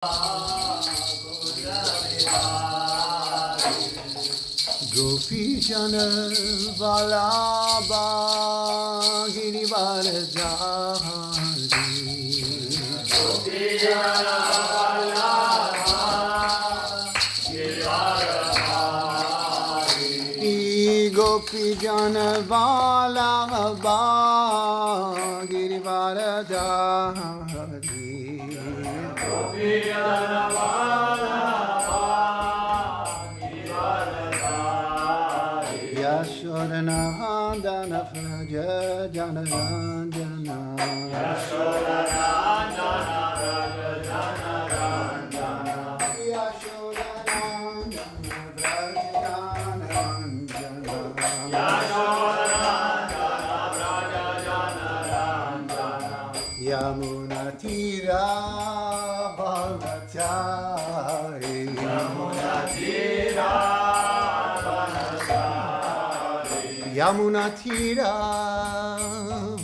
Gopi Jana Vallabha Girivaradhari Gopi Jana Vallabha Girivaradhari Gopi Jana Vallabha Girivaradhari Gopi Jana Yashodanandana Vraja Janarandana Yashodanandana Vraja Janarandana Yashodanandana Vraja Janarandana Yashodanandana Vraja Janarandana Yamuna Tira Bhavatari Yamuna Tira Yamuna Tira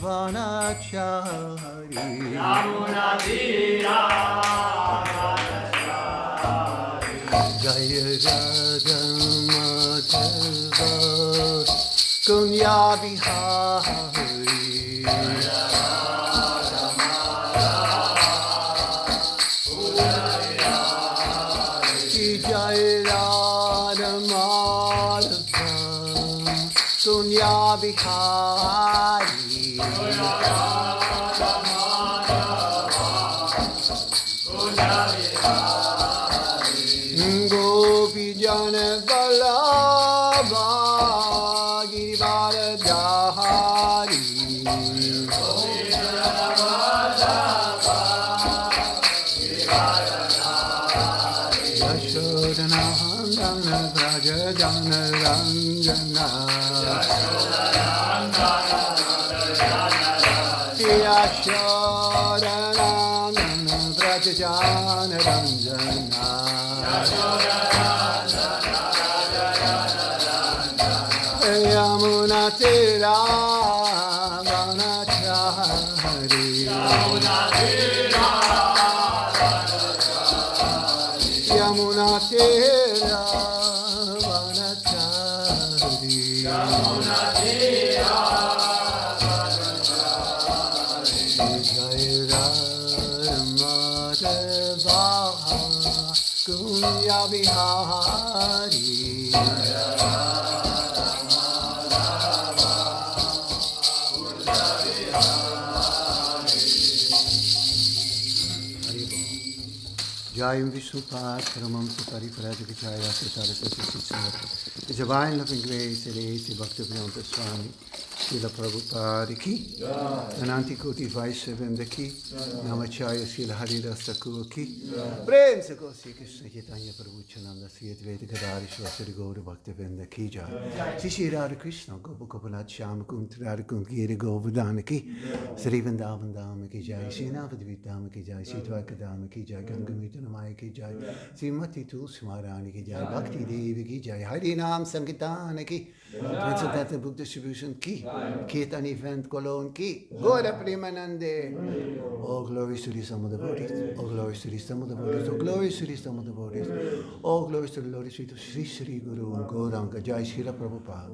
Vanachari Yamuna Tira Vanachari Jaya Radha Madhava Kunya Bihari Jaya Radha Madhava Jaya Radha Madhava Kunya Bihari Gopi Jana Vallabha Girivaradhari Gopi Jana Vallabha Girivaradhari Yashodanandana Vraja Janarandana Yashodanandana Vraja Janarandana Yamuna Tira Vanachari Yamuna Tira Yamuna Tira Vanachari Yamuna Tira Jaya Radha Madhava Kunya Bihari Jayam Vishnupat, Paramam Sutari Pradikachaya Saraswati Sitsamata. The divine loving grace, Elesi Bhaktivedanta Swami, Srila Prabhupada ki, Ananti Koti Vaishnavanda ki, Namacharya Srila Haridas Thakur ki, Prem se Gosi Krishna Chaitanya Prabhu Chananda Sri Advaita Gadari Shvasari Gaura Bhaktivedanta ki jai. Sri Radha Krishna Gopa Gopinath Shyama Kunta Radha Kunta Giri Govardhana ki, Sri Vrindavan Dhama ki jai, Sri Navadvip Dhama ki jai, Sri Dwarka Dhama ki jai, Gangamita Namaya ki jai, Srimati Tulsi Maharani ki jai, Bhakti Devi ki jai, Hari Nam Sankirtana ki, Transcendental Book Distribution ki, Kirtan Event Cologne ki, Gaura Premanande. All glories to the Son of the Devotees, all glories to the Son of the Devotees, all glories to the Son of the Devotees, all glories to the Lord Sri Sri Guru and Gauranga Jai Srila Prabhupada.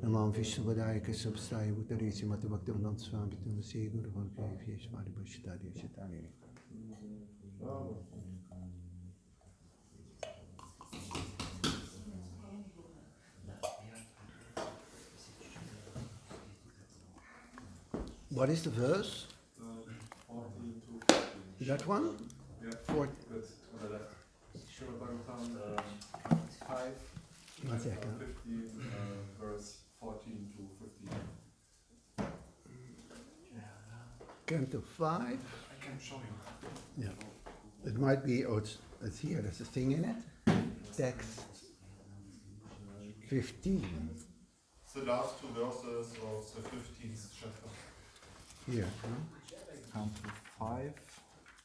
Namam Vishnu Vadayaka Substai Uttarisi Mata Bhaktivedanta Swami Tumasi Guru Bhakti Vishwari Bhashtari Shatani. What is the verse? 14 to 15. That one? Yeah. 14. That's on the left. Srimad Bhagavatam 5, 1 second. 15, verse 14 to 15. Canto 5. I can show you. Yeah. It might be, oh, it's here, there's a thing in it. Text 15. It's the last two verses of the 15th chapter. Here, no? Canto 5,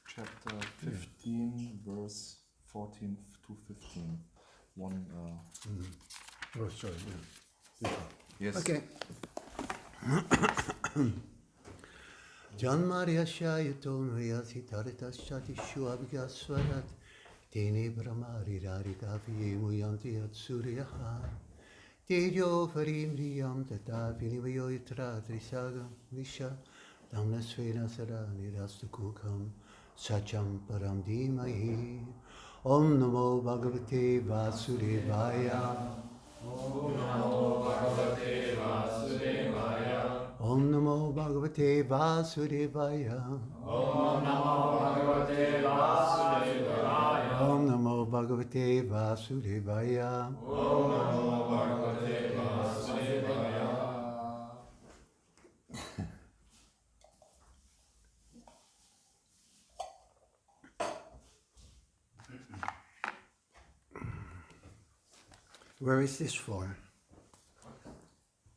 chapter 15, verse 14 to 15. One. Oh, sorry, yeah. Yes. Okay. Janmarya Yatonayasi Taritasati Shuabhyaswarat Tene Brahmari Rarikavi Muyanti Atsuryaha Tejo Farimriyam Tata Vinivayo Yatra Trisaga Visha Damnasvena Sada Nirastukukam Sacham Param Dhimahi Om Namo Bhagavate Vasudevaya Om Namo Bhagavate Vasudevaya. Om Namo Bhagavate Vasudevaya Om Namo Bhagavate Vasudevaya. Om Namo Bhagavate Vasudevaya Om Namo Bhagavate Vasudevaya. Where is this for?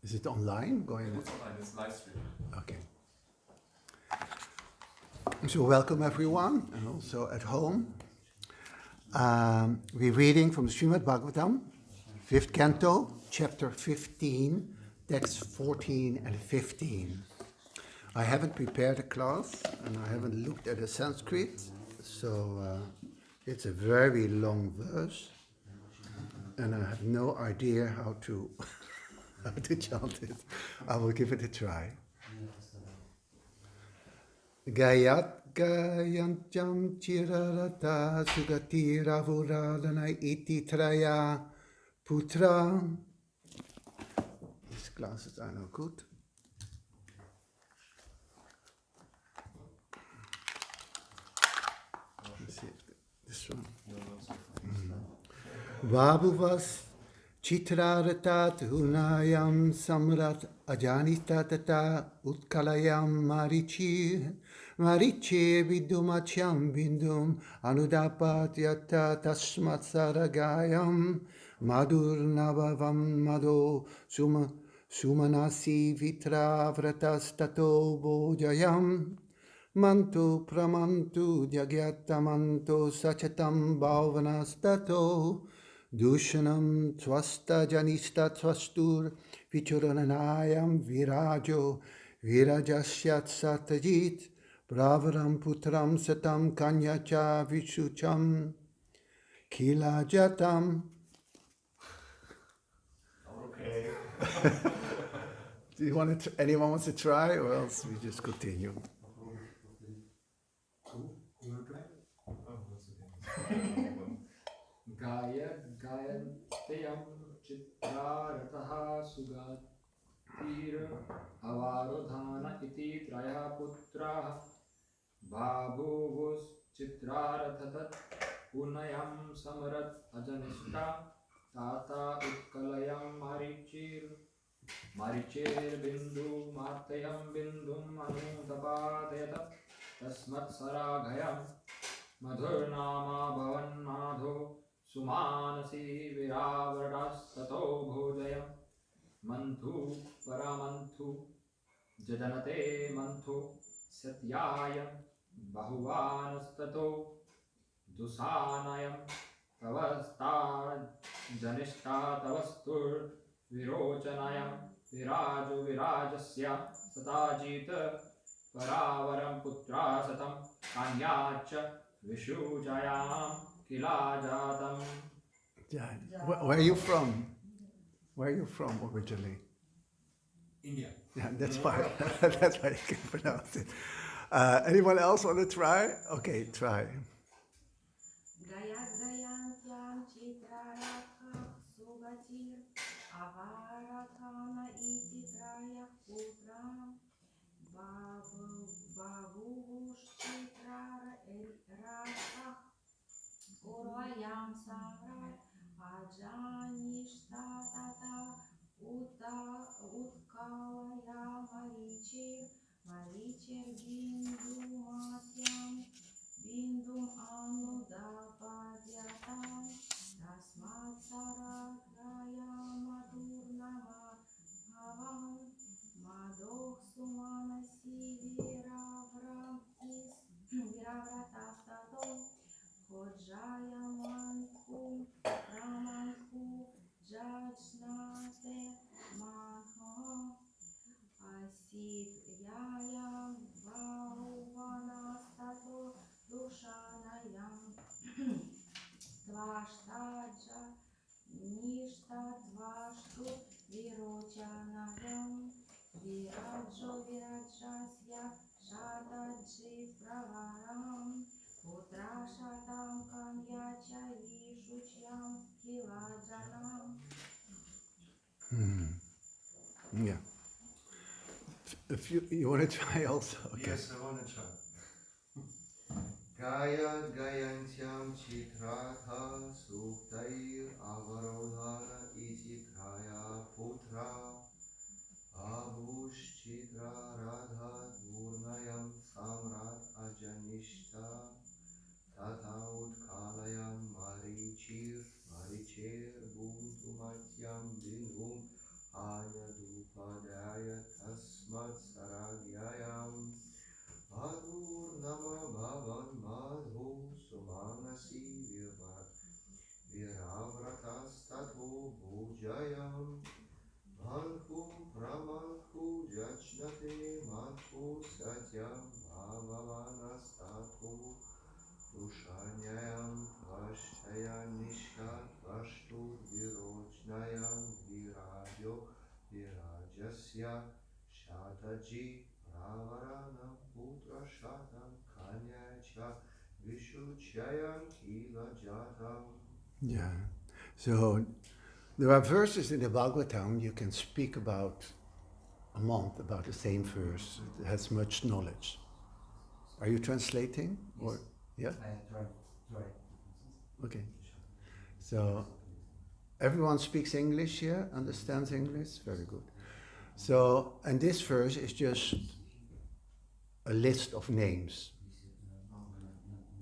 Is it online? Going? It's online, it's live stream. Okay. So welcome everyone, and also at home. We're reading from the Srimad Bhagavatam, 5th canto, chapter 15, texts 14 and 15. I haven't prepared a class, and I haven't looked at the Sanskrit, so it's a very long verse, and I have no idea how to how to chant it. I will give it a try. Gayat gayantyam chirarata sugati ravuradana iti traya putra. These glasses are no good. Let's see, this one. Vabhuvas Chitraratat hunayam samrat ajanitatata utkalayam mariche vidumacham bindum anudapat yatta tasmat saragayam madur navavam mado sumanasi vitra vratastato bojayam mantu pramantu jagyatamanto sachatam bhavanastato Dushanam twasta janista twastur vichuranayam virajo virajasyat satajit bravaram putram satam kanyacha vishucham kilajatam. Okay. Do you want to? Anyone wants to try, or else we just continue? Gayantayam chitrarataha sugatir avarodhana iti traya putraha babhuvus chitrarathat punayam samarat ajanishta tata utkalayam marichir bindu matayam bindum anutapadayata tasmat saragayam madhurnama bhavan madho Sumanasi viravrastato bhojayam manthu paramanthu jajanate manthu satyayam bahuvanastato dusanayam tavastar janishta tavastur virochanayam viraju virajasya satajita paravaram putra satam kanyacha vishujayam Kilajatam. Where are you from? Where are you from originally? India. Yeah, that's why. That's why you can pronounce it. Anyone else want to try? Okay, try. Gayat gayantyam chitrarakha sugatir avaratana iti traya putram babuvush chitrara rakha Urvayam samrat ajanishta tata utkalaya marichir bindum anudapadyatam tasmat saragaya madurnama bhavam madok sumanasi viravratastat Kojayamanku Ramanku Jajnate Maha Asid Yayam Vastu Virochanayam Virajo Virajasya Shataji Pravaram Putra Shatam Kanyacha Vishuchyam Kilajanam. Yeah. If you want to try also? Okay. Yes, I want to try. Gaya Gayantyam Chitratha Suktair Avarodhana Ichitraya Putra Abush Chitra Radha Durnayam Samrat Ajanishta Tata Utkalayam Marichir Buntumatyam Binum Ayadupadaya Tasmat Saragyayam Madhur Nama Bhavan Madhu Sumanasi Viravratas Tato Bhujayam Manku Pramanku Jachnate Manku Satyam Bhavavanas Tato Rushanyayam Tvashtayan Nishkat Vashtu Virochnayam Virajo Virajasya Shataji Pravarana Putra Shatam Kanyacha Vishuchayam Kila Jatam. Yeah. So there are verses in the Bhagavatam you can speak about a month about the same verse. It has much knowledge. Are you translating? Or yeah? I try. Okay. So everyone speaks English here, understands English? Very good. So, and this verse is just a list of names.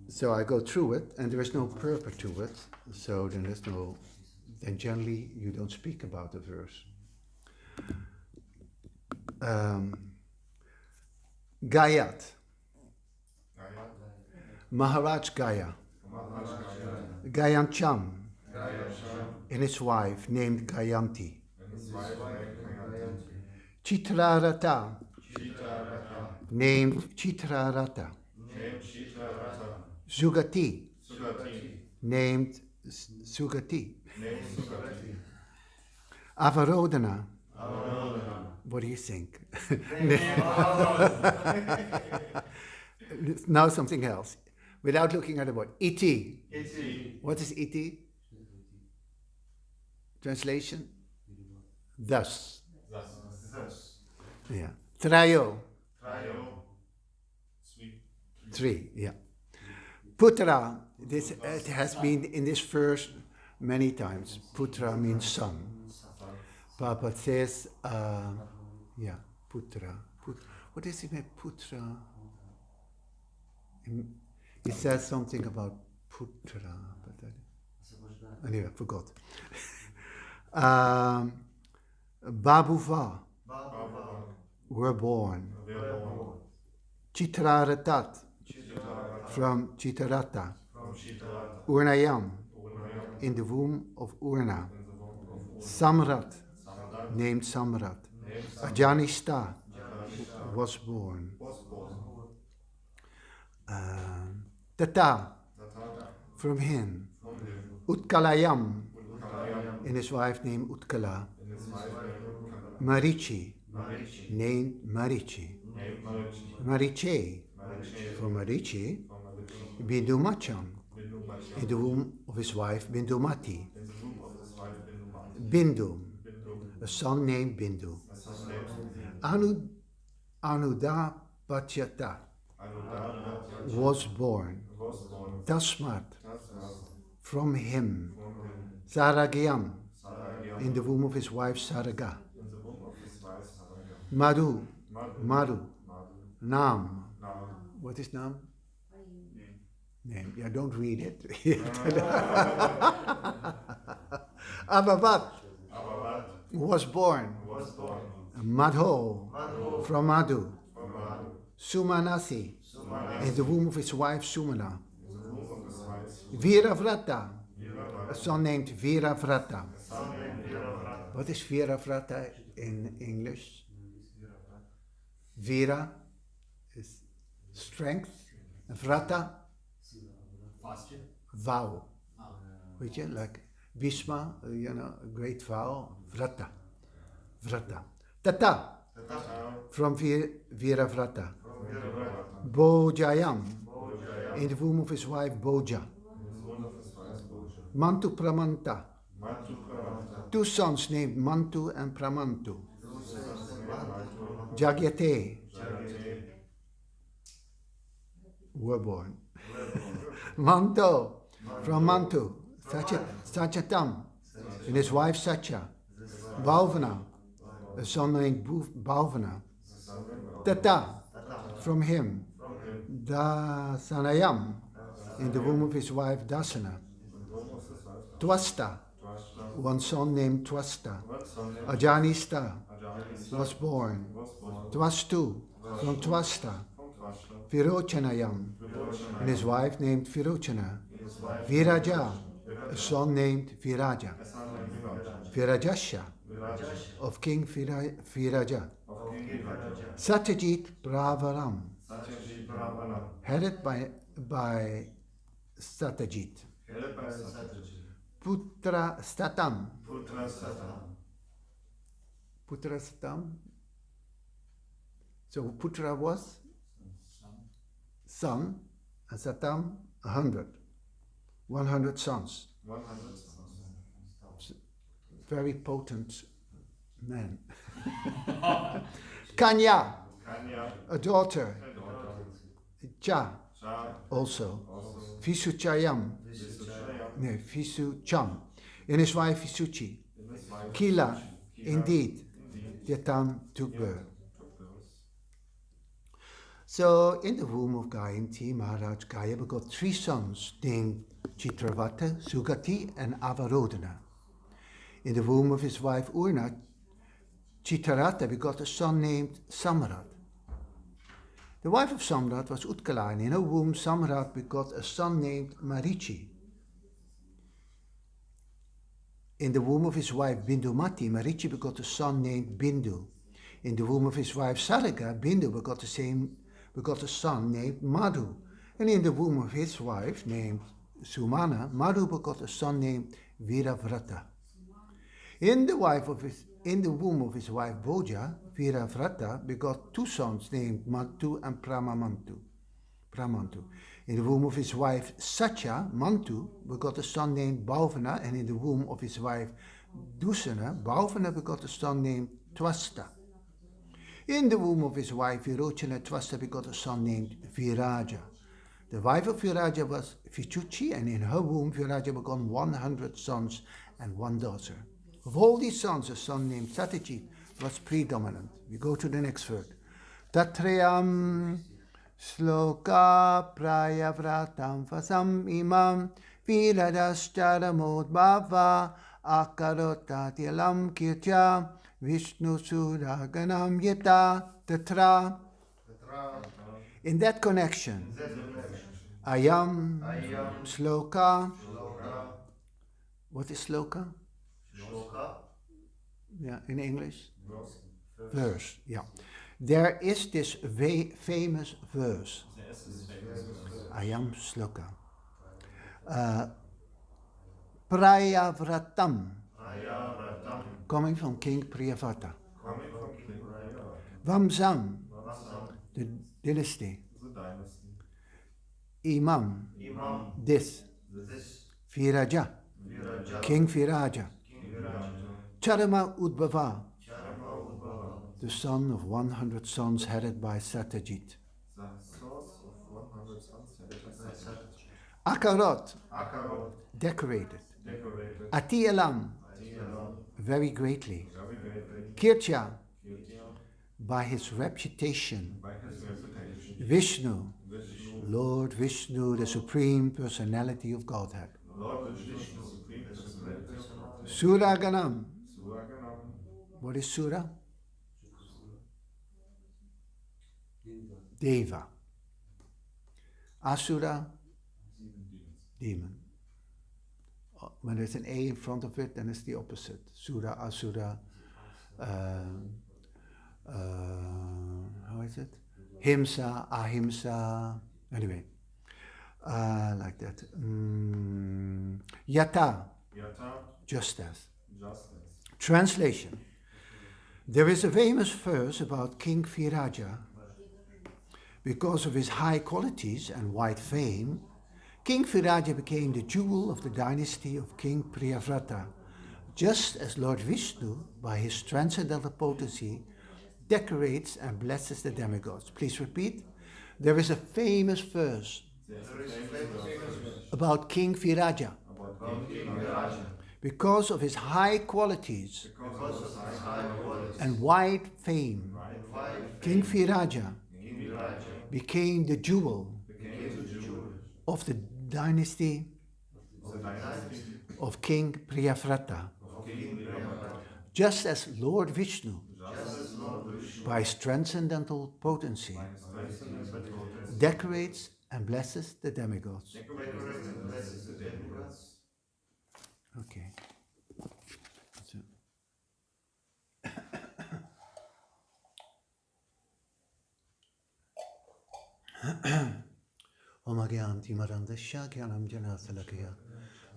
So I go through it, and there is no purport to it. So then generally you don't speak about the verse. Gayat. Maharaj Gaya. Gayancham. And his wife named Gayanti. Chitrarata. Named Chitrarata. Sugati. Named Sugati. Avarodhana. What do you think? Now something else. Without looking at the word. Iti. What is iti? Translation? Thus. Yeah. Trayo. Three, yeah. Putra, it has been in this verse many times. Putra means son. Papa says, Putra. What does he mean, Putra? He says something about Putra, but anyway, I forgot. Babuva were born. Chitraratat from Chitarata. Urnayam in the womb of Urna. Samrat named Samrat. Ajanishta was born. Tata from him. Utkalayam and his wife named Utkala. Marichi named Marichi. Mariche from Marichi. Bindumacham in the womb of his wife Bindumati. Bindu, a son named Bindu. Anuda Pachyata was born. Tasmat from him. Saragyam in the womb of his wife Saraga. Madhu. Nam. What is Nam? Name. Yeah, don't read it. Ababat was born. Madho from Madhu. Sumanasi in the womb of his wife Sumana. Viravrata, a son named Viravrata. What is Viravrata in English? Vira is strength, Vrata, vow. Weet je, like Bhishma, a great vow, vrata. Vrata. Tata, from Viravrata. Bojayam, in the womb of his wife Boja. Mantu Pramanta. Two sons named Mantu and Pramantu. Jagyate were born. Manto from Mantu. Sachatam and his wife Sacha. Bhavana, a son named Bhavana. Tata from him. Dasanayam in the womb of his wife Dasana. Twasta, one son named Twasta. Ajanista was born. Twastu from Twasta. Virochanayam and his wife named Virochana. Viraja, a son named Viraja. Virajasha of King Viraja. Satyajit Bravaram, headed by Satyajit. Putra Statam. Putra Statam. So Putra was son, and Satam 100. 100 sons. Very potent man. Kanya, a daughter. Cha, also. Visuchayam, Visucham, and his wife Visuchi. Kila, indeed, Yatam took birth. So, in the womb of Gayanti, Maharaj Gaya begot 3 sons named Chitravata, Sugati, and Avarodhana. In the womb of his wife Urna, Chitarata begot a son named Samrat. The wife of Samrat was Utkala, and in her womb Samrat begot a son named Marichi. In the womb of his wife Bindumati, Marichi begot a son named Bindu. In the womb of his wife Sarika, Bindu begot a son named Madhu. And in the womb of his wife named Sumana, Madhu begot a son named Viravrata. In the womb of his wife Boja, Viravrata begot 2 sons named Mantu and Pramantu. In the womb of his wife Satya, Mantu begot a son named Bhavana, and in the womb of his wife Dusana, Bhavana begot a son named Twasta. In the womb of his wife Virochana, Twasta begot a son named Viraja. The wife of Viraja was Vichuchi, and in her womb Viraja begot 100 sons and 1 daughter. Of all these sons, a son named Satyajit was predominant. We go to the next verse. Tatrayam sloka prayavratam vasam imam viradascharamodbhava akarotatilam kirtya vishnu suraganam yata tatra. In that connection, ayam sloka. What is sloka? Yeah, in English? Verse, yeah. There is this famous verse. Ayam sloka. Prayavratam. Coming from King Priyavata. Vamsam, the dynasty. Imam, this. Viraja, King Viraja. Charama Udbhava, the son of 100 sons headed by Satyajit. Akarot, decorated. Ati Elam, very greatly. Kirtya, by his reputation. Vishnu, Lord Vishnu, the Supreme Personality of Godhead. Suraganam. What is Sura? Deva. Asura, demon. When there's an A in front of it, then it's the opposite. Sura, Asura, how is it? Himsa, Ahimsa, anyway, like that. Yata, just as. Just as. Translation. There is a famous verse about King Viraja. Because of his high qualities and wide fame, King Viraja became the jewel of the dynasty of King Priyavrata, just as Lord Vishnu, by his transcendental potency, decorates and blesses the demigods. Please repeat. There is a famous verse about King Viraja. Because of his high qualities and wide fame, King Viraja became the jewel of the dynasty of King Priyavrata, just as Lord Vishnu, by his transcendental potency, decorates and blesses the demigods. Okay. So. Omagyan Timarandasha Gyanam Janasalakaya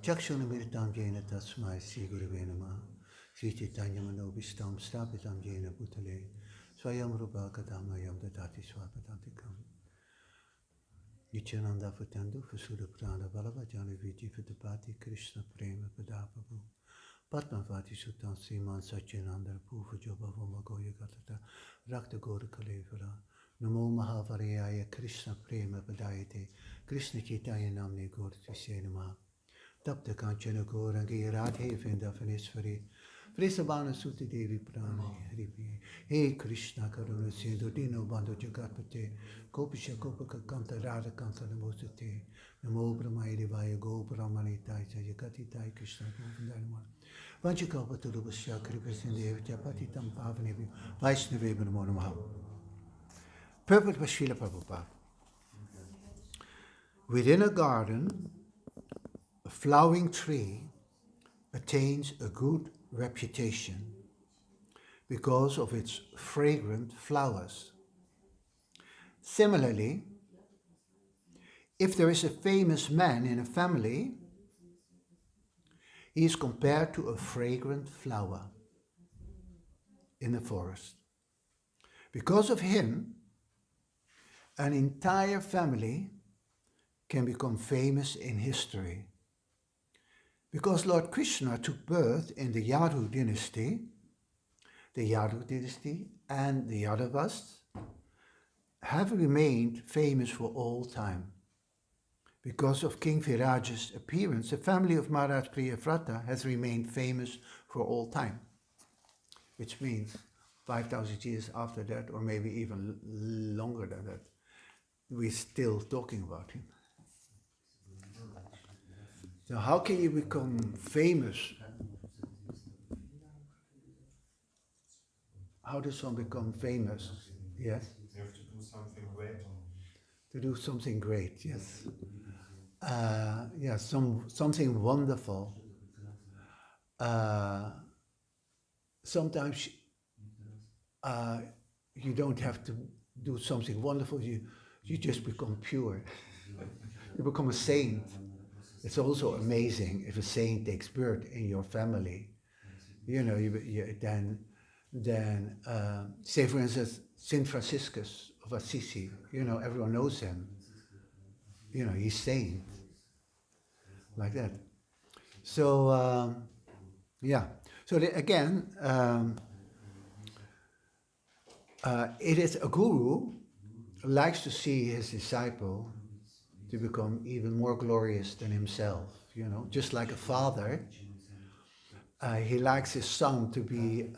Chakshunamiritam Jena Tasmai Sigurave Namah Sri Chaitanya Manobishtam Stapitam Jena Bhutale Swayam Rupa Kadamayam Dadati Swapatantikam Nityananda Vatandu Vasudha Prana Balava Jana Viji Vitapati Krishna Prema Padapabu Padmavati Sutan Siman Satyananda Puva Jobava Magoya Gatata Rakta Gora Kalevara Namo Mahavarayaya Krishna Prema Padayate Krishna Chaitanya Namne Gauradesh Namaha Tapta Kanchana Gaurangi Radhe Vinda Vaneswari Vrisabhana Suti Devi Prana Hripi Hey Krishna Karuna Sindhu Dino Bandhu Jagatpate Gopisha Gopaka Kanta Radha Kanta Namostate Namo Brahmaya Devaya Go Brahmani Taisa Jagati Tai Krishna Govindayama Vanchakapa Turubasya Kripasindev Japati Tam Pavanevi Vaishnaveva Namo Namaha. Purport by Srila Prabhupada. Within a garden, a flowering tree attains a good reputation because of its fragrant flowers. Similarly, if there is a famous man in a family, he is compared to a fragrant flower in the forest. Because of him, an entire family can become famous in history. Because Lord Krishna took birth in the Yadu dynasty and the Yadavas have remained famous for all time. Because of King Viraja's appearance, the family of Maharaj Priyavrata has remained famous for all time. Which means 5,000 years after that, or maybe even longer than that, we're still talking about him. So how can you become famous? How does one become famous? Yes? You have to do something great. To do something great, yes. Something wonderful. Sometimes you don't have to do something wonderful, you just become pure. You become a saint. It's also amazing if a saint takes birth in your family. You know, then say for instance, Saint Franciscus of Assisi, you know, everyone knows him. You know, he's saint. Like that. So, So again, it is a guru likes to see his disciple to become even more glorious than himself, you know, just like a father. He likes his son to be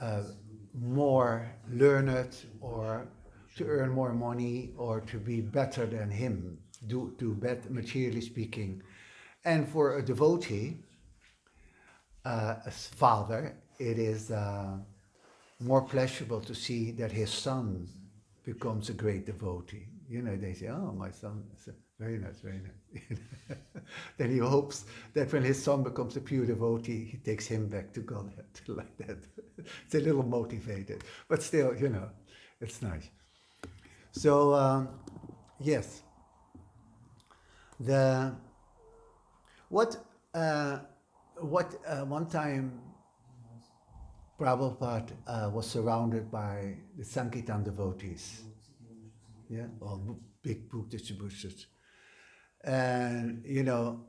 more learned, or to earn more money, or to be better than him, do better, materially speaking. And for a devotee, as father, it is more pleasurable to see that his son becomes a great devotee. You know, they say, oh, my son is very nice, very nice. Then he hopes that when his son becomes a pure devotee, he takes him back to Godhead, like that. It's a little motivated, but still, you know, it's nice. So, yes. one time Prabhupada was surrounded by the Sankirtan devotees, yeah, or big book distributors. And, you know,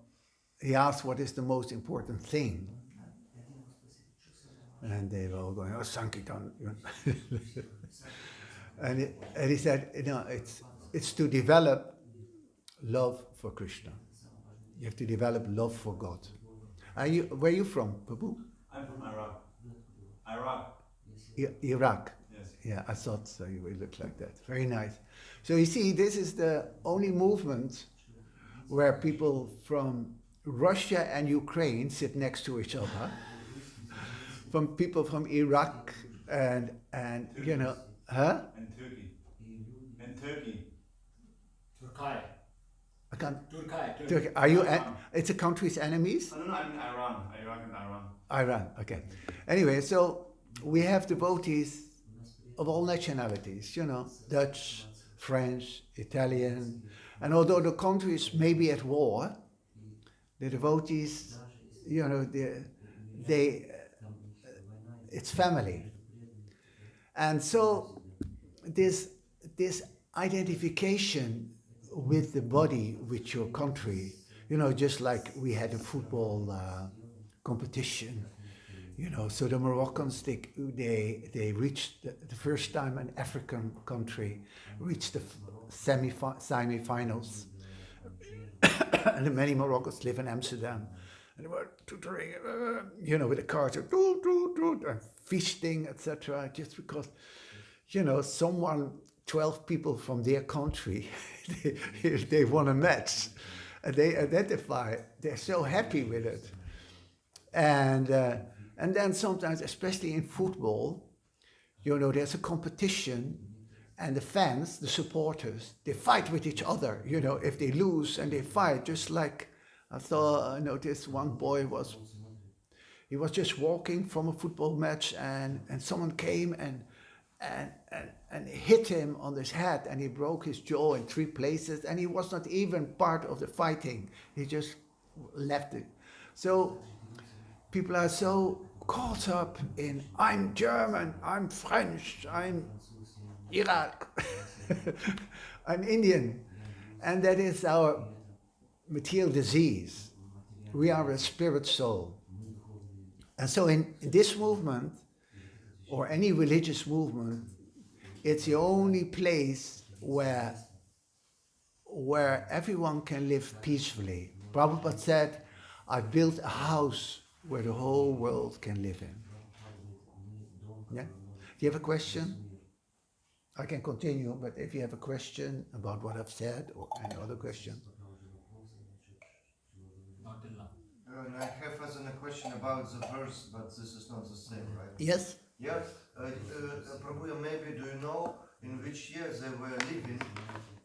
he asked what is the most important thing. And they were all going, oh, Sankirtan. And he said, you know, it's to develop love for Krishna. You have to develop love for God. Where are you from, Prabhu? I'm from Iraq. Iraq. Iraq. Yes. Yeah, I thought so. You will look like that. Very nice. So you see, this is the only movement where people from Russia and Ukraine sit next to each other. From people from Iraq and you know, huh? And Turkey. And Turkey. Turkey. I can't. Turkey. Turkey. Are you? It's a country's enemies. No, I'm in Iran. Iraq and Iran. Iran. Okay. Anyway, so we have devotees of all nationalities. You know, Dutch, French, Italian, and although the countries may be at war, the devotees, you know, they it's family. And so this identification with the body, with your country, you know, just like we had a football competition, you know, so the Moroccans, they reached the first time an African country reached the semi-finals. And many Moroccans live in Amsterdam. And they were tutoring, you know, with the cars, and feasting, etc. Just because, you know, 12 people from their country, they won a match. And they identify, they're so happy with it. And then sometimes, especially in football, you know, there's a competition, and the fans, the supporters, they fight with each other, you know, if they lose, and they fight, just like I noticed one boy was just walking from a football match, and someone came and hit him on his head, and he broke his jaw in 3 places, and he was not even part of the fighting. He just left it. So people are so caught up in, I'm German, I'm French, I'm Iraq, I'm Indian. And that is our material disease. We are a spirit soul. And so in this movement, or any religious movement, it's the only place where everyone can live peacefully. Prabhupada said, I built a house where the whole world can live in. Yeah? Do you have a question? I can continue, but if you have a question about what I've said, or any other question. Not till now. And I have as a question about the verse, but this is not the same, right? Yes? Yeah, Prabhu, maybe do you know in which year they were living?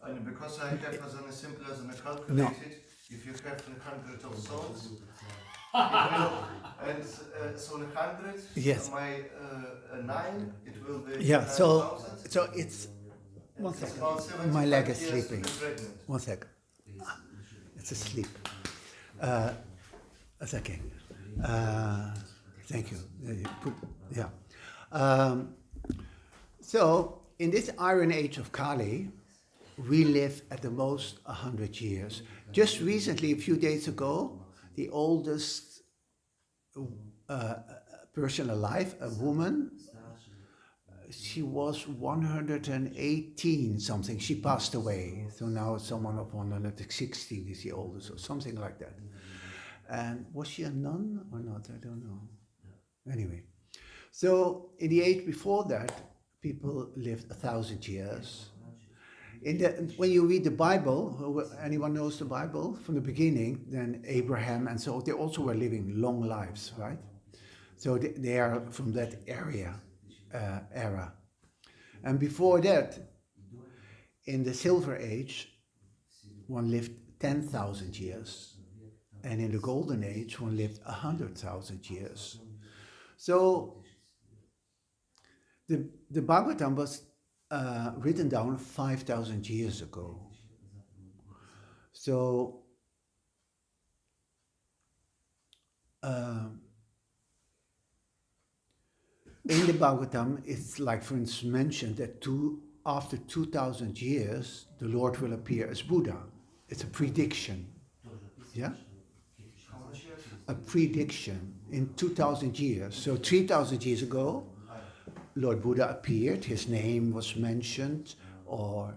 And because I have as a simple as a calculated, if you have 100 of souls, and so 100, yes. My 9, it will be. Yeah, so 9,000. it's 1 second. My leg is sleeping. 1 second. It's asleep. That's okay. Thank you. Yeah. So in this Iron Age of Kali, we live at the most 100 years. Just recently, a few days ago, the oldest person alive, a woman, she was 118 something. She passed away. So now someone of 116 is the oldest, or something like that. And was she a nun or not? I don't know. Anyway, so in the age before that, people lived 1,000 years. When you read the Bible, anyone knows the Bible from the beginning, then Abraham and so they also were living long lives, right? So they are from that era. And before that, in the Silver Age, one lived 10,000 years. And in the Golden Age, one lived 100,000 years. So the Bhagavatam was written down 5,000 years ago. So in the Bhagavatam, it's like, for instance, mentioned that after 2000 years, the Lord will appear as Buddha. It's a prediction. Yeah? How much years? A prediction in 2000 years. So 3000 years ago, Lord Buddha appeared, his name was mentioned, or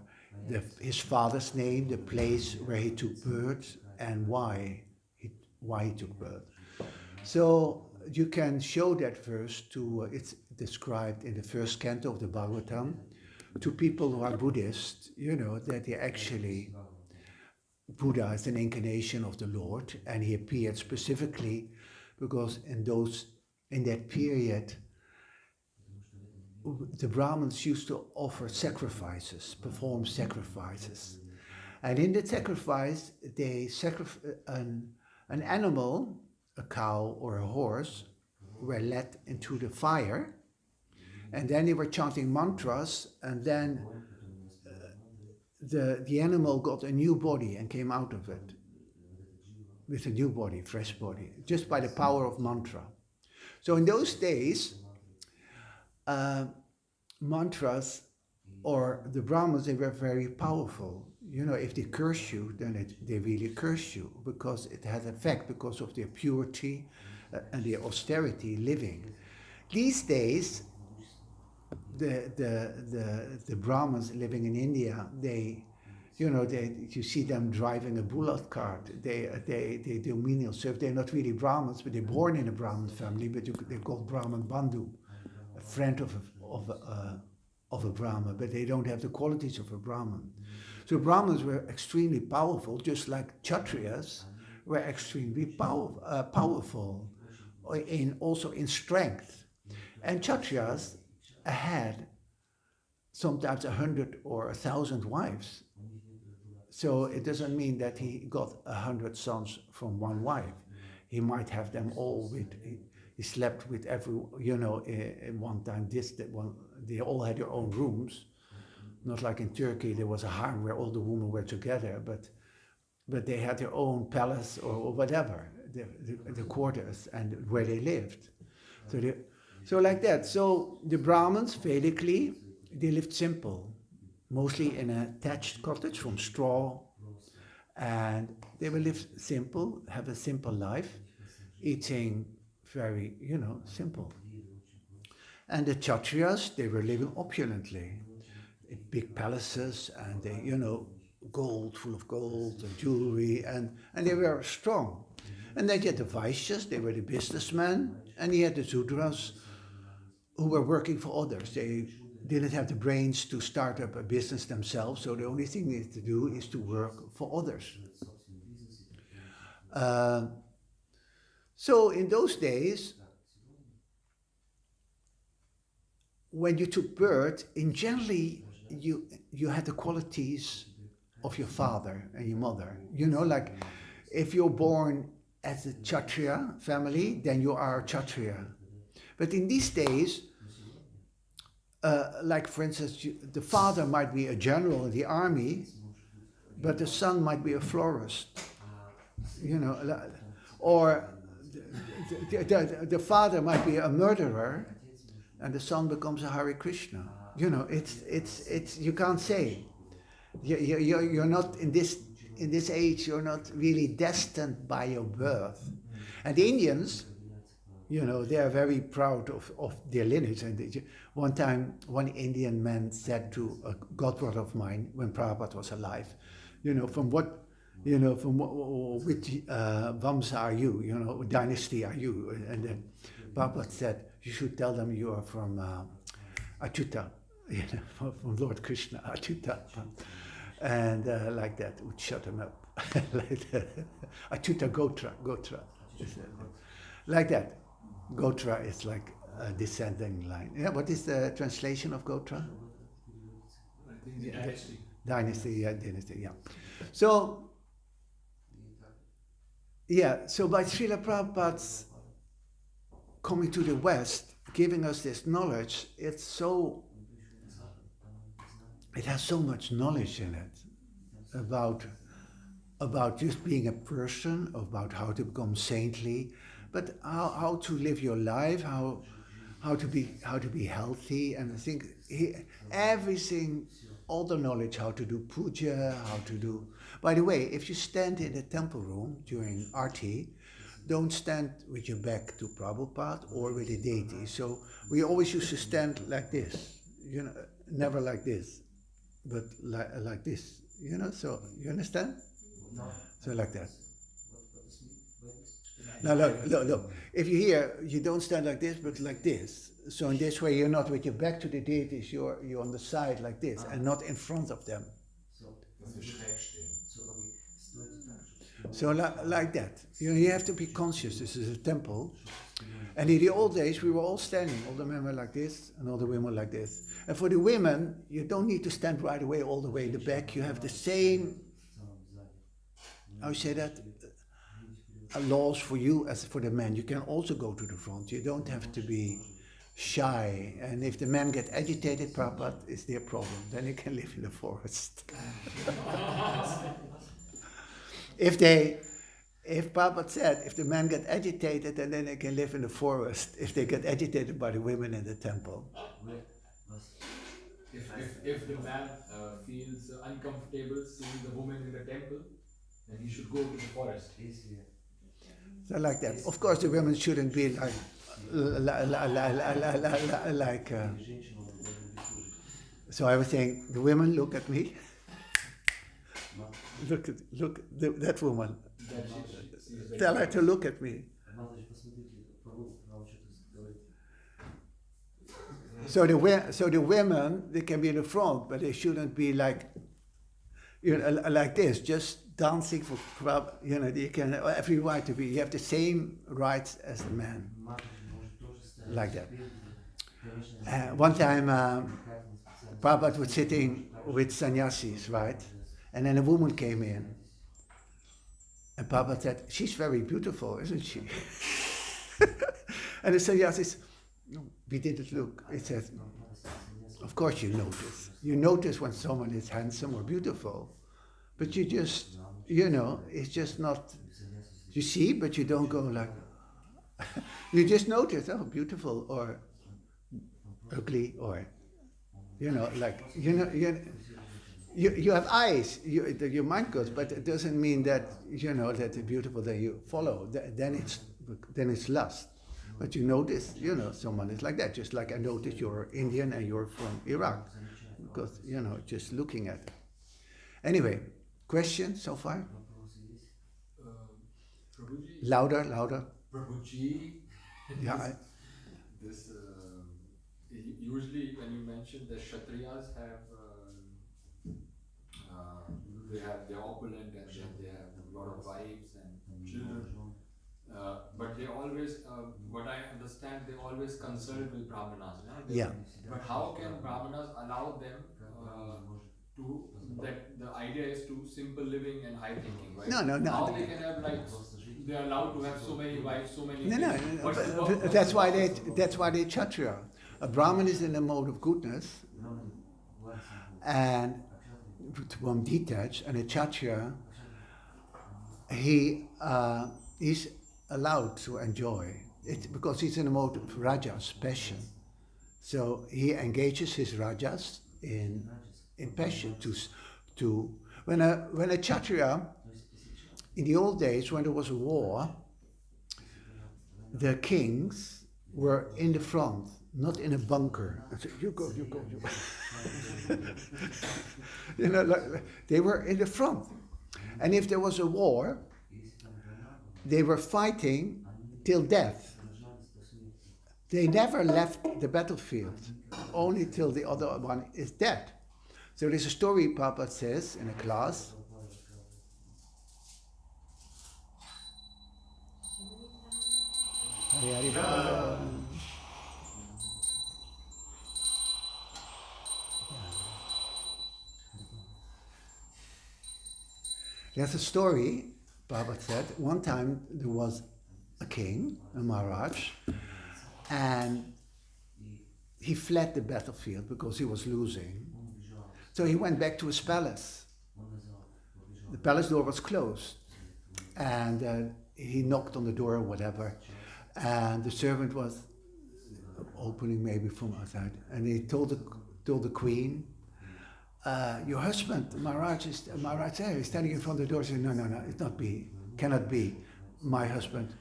his father's name, the place where he took birth, and why he took birth. So you can show that verse it's described in the first canto of the Bhagavatam, to people who are Buddhists, that they actually, Buddha is an incarnation of the Lord, and he appeared specifically because in that period, the Brahmins used to offer sacrifices, perform sacrifices. And in the sacrifice, they an animal, a cow or a horse, were led into the fire, and then they were chanting mantras, and then the animal got a new body and came out of it with a new body, fresh body, just by the power of mantra. So in those days, mantras, or the Brahmins, they were very powerful. If they curse you, then they really curse you, because it has effect because of their purity and their austerity living. These days, the Brahmins living in India, you see them driving a bullock cart. They do menial service. They're not really Brahmins, but they're born in a Brahmin family, but they're called Brahman Bandhu, a friend of a Brahmin, but they don't have the qualities of a Brahmin. So Brahmins were extremely powerful, just like Kshatriyas were extremely powerful, also in strength. And Kshatriyas had sometimes 100 or 1,000 wives. So it doesn't mean that he got 100 sons from one wife. He might have them all he slept with every, in one time, they all had their own rooms. Not like in Turkey, there was a harem where all the women were together, but they had their own palace or whatever, the quarters and where they lived. So like that. So the Brahmins, Vedically, they lived simple, mostly in a thatched cottage from straw, and they will live simple, have a simple life, eating very, simple. And the Kshatriyas, they were living opulently, in big palaces, and they, gold, full of gold and jewelry, and they were strong. And then you had the Vaishyas, they were the businessmen, and you had the Sudras, who were working for others. They didn't have the brains to start up a business themselves, so the only thing they had to do is to work for others. So in those days, when you took birth, generally you had the qualities of your father and your mother. Like if you're born as a Kshatriya family, then you are a Kshatriya. But in these days, like for instance, the father might be a general in the army, but the son might be a florist, or the father might be a murderer, and the son becomes a Hare Krishna. It's you can't say. You're not in this age. You're not really destined by your birth. And the Indians, they are very proud of their lineage. And one time, one Indian man said to a godbrother of mine when Prabhupada was alive, from which Vamsa are you? Dynasty are you? And then Prabhupada said, you should tell them you are from Achyuta, from Lord Krishna, Achyuta. And like that, would shut him up. Like that. Achyuta Gotra. Like that. Gotra is like a descending line. Yeah, what is the translation of Gotra? I think the dynasty. Dynasty, yeah. So by Srila Prabhupada's coming to the West, giving us this knowledge, it has so much knowledge in it about just being a person, about how to become saintly, but how to live your life, how to be healthy, and I think everything, all the knowledge, how to do puja, how to do. By the way, if you stand in the temple room during Arti, don't stand with your back to Prabhupada or with the deity. So we always used to stand like this, never like this, but like this, So you understand? So like that. Now look. If you hear, you don't stand like this, but like this. So in this way, you're not with your back to the deities. You're on the side like this, and not in front of them. So like that. You have to be conscious. This is a temple. And in the old days, we were all standing. All the men were like this, and all the women were like this. And for the women, you don't need to stand right away all the way in the back. You have the same, how you say that, laws for you as for the men. You can also go to the front. You don't have to be shy. And if the men get agitated, Prabhupada, it's their problem. Then you can live in the forest. If Prabhupada said, if the men get agitated, then they can live in the forest. If they get agitated by the women in the temple. If the man feels uncomfortable seeing the woman in the temple, then he should go to the forest. So like that. Of course, the women shouldn't be like. So I was saying, the women look at me. Look, that woman. Tell her to look at me. So the women, they can be in the front, but they shouldn't be like, like this, just dancing for crowd. You can have every right to be. You have the same rights as the man, like that. One time, Prabhupada was sitting with sannyasis, right? And then a woman came in. And Prabhupada said, "She's very beautiful, isn't she?" And the sannyasis, we didn't look. He said, "Of course you notice. You notice when someone is handsome or beautiful. But you just, it's just not, you see, but you don't go like, you just notice, oh, beautiful or ugly or, you have eyes, your mind goes, but it doesn't mean that, that it's beautiful that you follow. Then it's lust. But you notice, someone is like that, just like I notice you're Indian and you're from Iraq. Because, just looking at it. Anyway, questions so far? Prabhuji. Louder. Prabhuji. Yeah. Usually when you mention the Kshatriyas they're opulent and they have a lot of wives and children. But they always, what I understand, they always consult with Brahmanas. Yeah. But how can Brahmanas allow them that the idea is to simple living and high thinking, right? No. How they can have they are allowed to have so many wives, so many. No. That's why they Kshatriya. A Brahmin is in the mode of goodness, and one detached, and a Kshatriya, he's allowed to enjoy it because he's in the mode of rajas, passion. So he engages his rajas in passion to when a Kshatriya, in the old days when there was a war, the kings were in the front, not in a bunker. I said, you go. They were in the front. And if there was a war, they were fighting till death. They never left the battlefield, only till the other one is dead. So there's a story Papa says in a class. There's a story, Baba said, one time there was a king, a Maharaj, and he fled the battlefield because he was losing. So he went back to his palace. The palace door was closed, and he knocked on the door or whatever. And the servant was opening maybe from outside, and he told the queen, your husband, Maharaj there, he's standing in front of the door. She said, no, it cannot be. My husband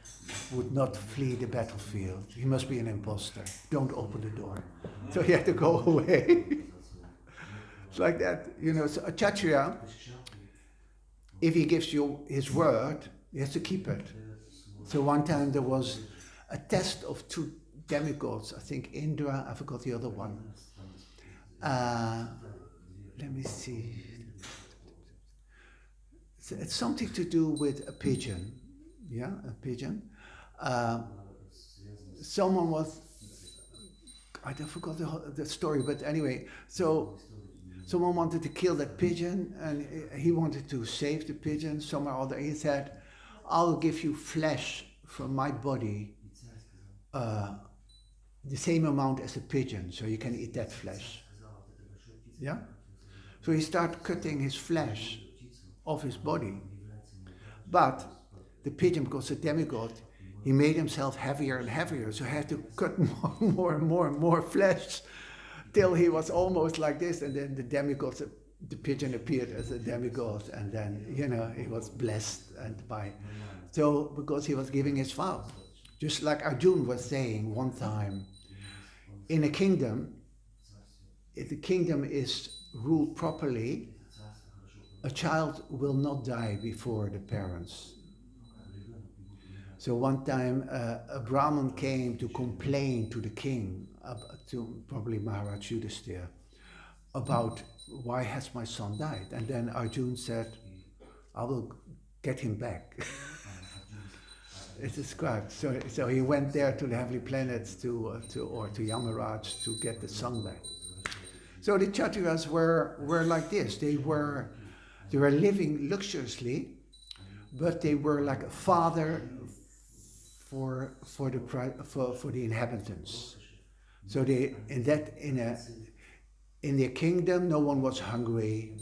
would not flee the battlefield. He must be an imposter. Don't open the door. So he had to go away. It's like that, So a Kshatriya, if he gives you his word, he has to keep it. So one time there was a test of two demigods, I think Indra, I forgot the other one. Let me see. It's something to do with a pigeon. Yeah, a pigeon. Someone was, I forgot the story, but anyway, so someone wanted to kill that pigeon, and he wanted to save the pigeon somehow or other. He said, I'll give you flesh from my body, the same amount as a pigeon, so you can eat that flesh. Yeah? So he started cutting his flesh off his body. But the pigeon, because the demigod, he made himself heavier and heavier, so he had to cut more and more flesh till he was almost like this, and then the pigeon appeared as a demigod, and then, he was blessed because he was giving his vow. Just like Arjuna was saying one time, in a kingdom, if the kingdom is ruled properly, a child will not die before the parents. So one time a Brahmin came to complain to the king, to probably Maharaj Yudhisthira, about why has my son died? And then Arjuna said, I will get him back. It's described. So he went there to the heavenly planets or to Yamaraj to get the son back. So the Kshatriyas were like this. They were living luxuriously, but they were like a father for the inhabitants. So in their kingdom, no one was hungry,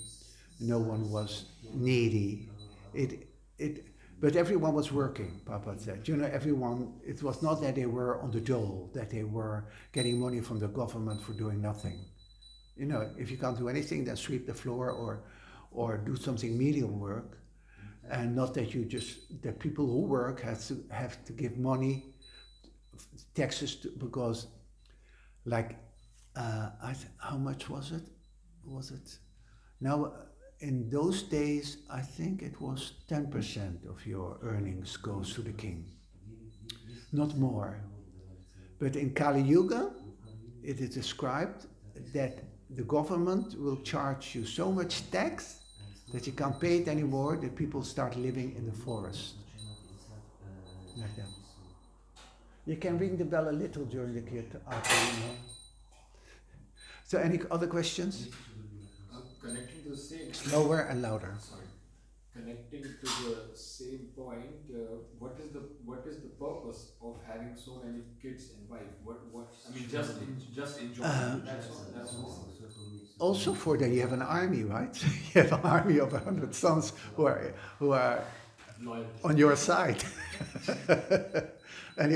no one was needy. But everyone was working, Papa said. Everyone, it was not that they were on the dole, that they were getting money from the government for doing nothing. If you can't do anything, then sweep the floor or do something menial work. And not that that people who work have to give money, taxes, because how much was it? Now, in those days, I think it was 10% of your earnings goes to the king, not more. But in Kali Yuga, it is described that the government will charge you so much tax that you can't pay it anymore, that people start living in the forest. Like that. You can ring the bell a little during the kirtan. So any other questions? Connecting to the same. Slower and louder. Sorry. Connecting to the same point, what is the purpose of having so many kids and wife? Just enjoy. That's all. Also for that you have an army, right? You have an army of 100 sons who are Loyal. On your side. And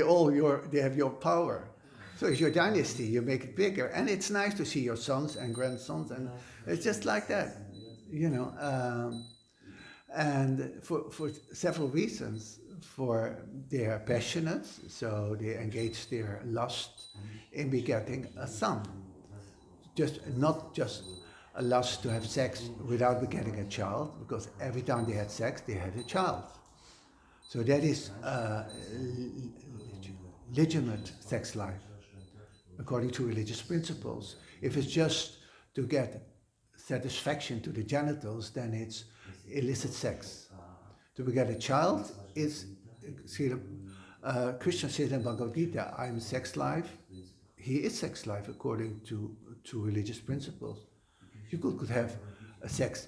they have your power. So it's your dynasty, you make it bigger. And it's nice to see your sons and grandsons, and it's just like that, and for several reasons. They are passionate, so they engage their lust in begetting a son. Not just a lust to have sex without begetting a child, because every time they had sex, they had a child. So that is legitimate sex life, according to religious principles. If it's just to get satisfaction to the genitals, then it's illicit sex. To beget a child is, Krishna says in Bhagavad Gita, I'm sex life. He is sex life according to religious principles. You could have a sex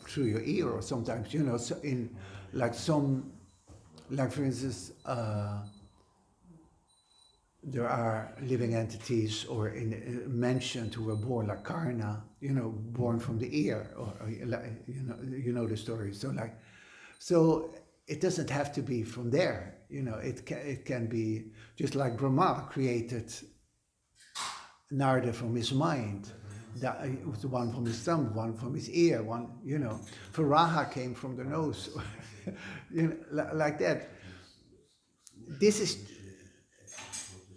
through your ear, or sometimes, so for instance, there are living entities or mentioned who were born like Karna, born from the ear, or the story. So it doesn't have to be from there. it can be just like Brahma created narada from his mind, one from his thumb, one from his ear, one, Varaha came from the nose, like that. This is,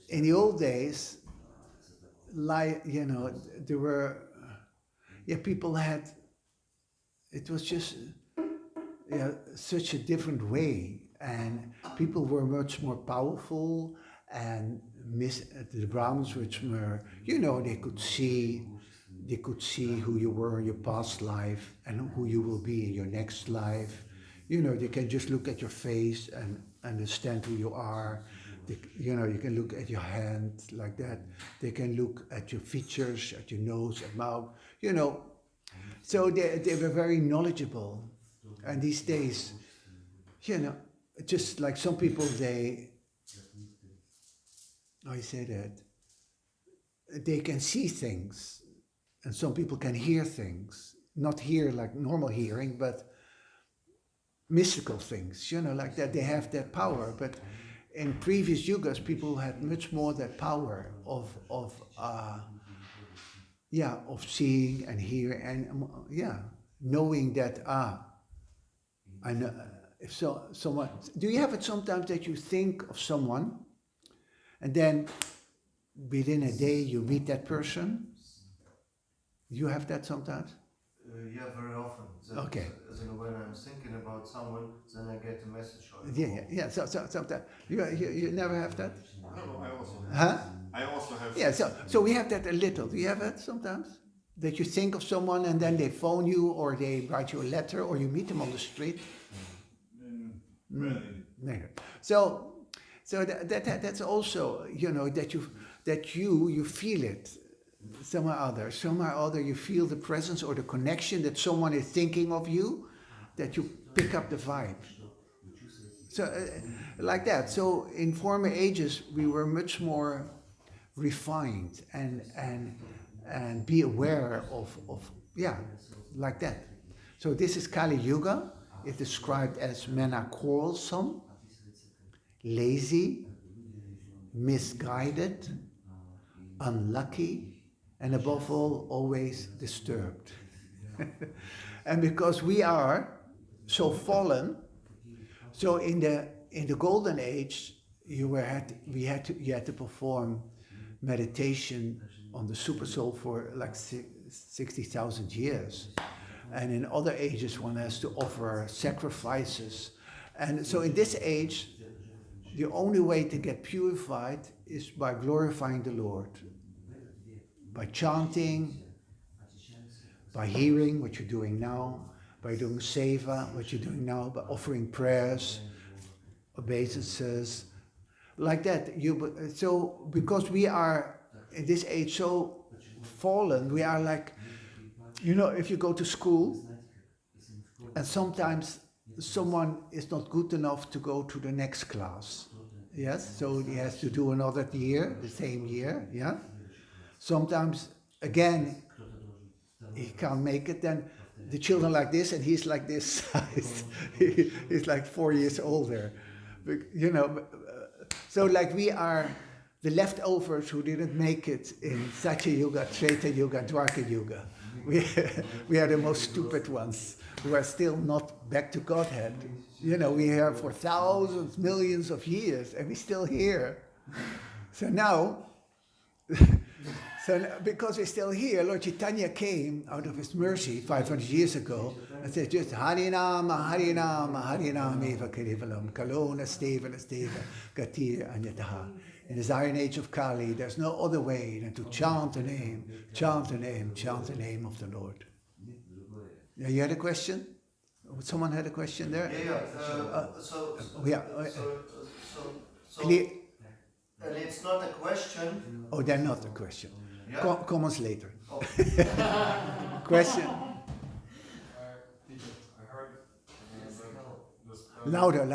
in the old days, there were, people had, it was just such a different way, and people were much more powerful, and the Brahmins, which were, they could see who you were in your past life and who you will be in your next life. They can just look at your face and understand who you are. You can look at your hand like that. They can look at your features, at your nose and mouth, So they were very knowledgeable. And these days, just like some people, I say that, they can see things, and some people can hear things. Not hear like normal hearing, but mystical things, like that. They have that power. But in previous yugas, people had much more that power of seeing and hearing, and knowing that I know. If someone, do you have it sometimes that you think of someone, and then within a day you meet that person? You have that sometimes? Very often. Okay. When I'm thinking about someone, then I get a message. So sometimes you never have that? No, I also have. Huh? I also have. Yeah. So we have that a little. Do you have that sometimes? That you think of someone and then they phone you, or they write you a letter, or you meet them on the street? Really. So that's also, that you feel it somehow or other you feel the presence or the connection, that someone is thinking of you, that you pick up the vibe. So like that. So in former ages we were much more refined and be aware of like that. So this is Kali Yuga. It's described as men are quarrelsome, lazy, misguided, unlucky, and above all, always disturbed. And because we are so fallen, so in the golden age, you had to perform meditation on the super soul for like 60,000 years. And in other ages, one has to offer sacrifices. And so in this age, the only way to get purified is by glorifying the Lord. By chanting, by hearing, what you're doing now, by doing seva, what you're doing now, by offering prayers, obeisances, like that. So because we are in this age so fallen, we are like, if you go to school and sometimes someone is not good enough to go to the next class, yes, so he has to do another year, the same year, yeah. Sometimes again he can't make it, then the children like this and he's like this size. He's like 4 years older, so like we are the leftovers who didn't make it in Satya Yuga, Treta Yuga, Dwarka Yuga. We are the most stupid ones who are still not back to Godhead. We are here for thousands, millions of years, and we're still here. So now, because we're still here, Lord Chaitanya came out of his mercy 500 years ago and said, just Harinama, Harinama, Harinama eva kerivalam, Kalona steva, Gatir anyataha. In this iron age of Kali, there's no other way than to chant the name, chant the name, chant the name of the Lord. Yeah, you had a question? Someone had a question there? Clear. And it's not a question. Oh, they're not a question. Yeah. Comments later. Oh. Question? I heard this Louder.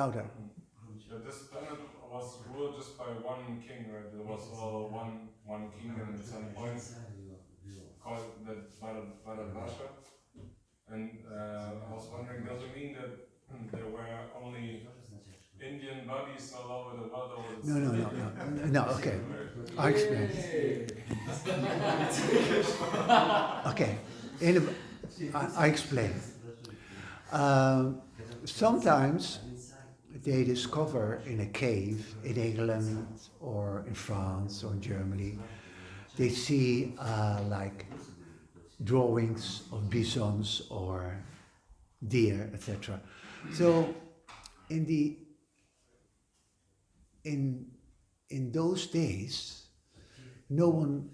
this planet was ruled just by one king, right? There was all one king and some points called the Bharadvaja. And I was wondering, does it mean that there were only Indian bodies all over the world. No, okay. I explain. Okay, I explain. Sometimes they discover in a cave in England or in France or in Germany, they see like drawings of bisons or deer, etc. So in those days, no one,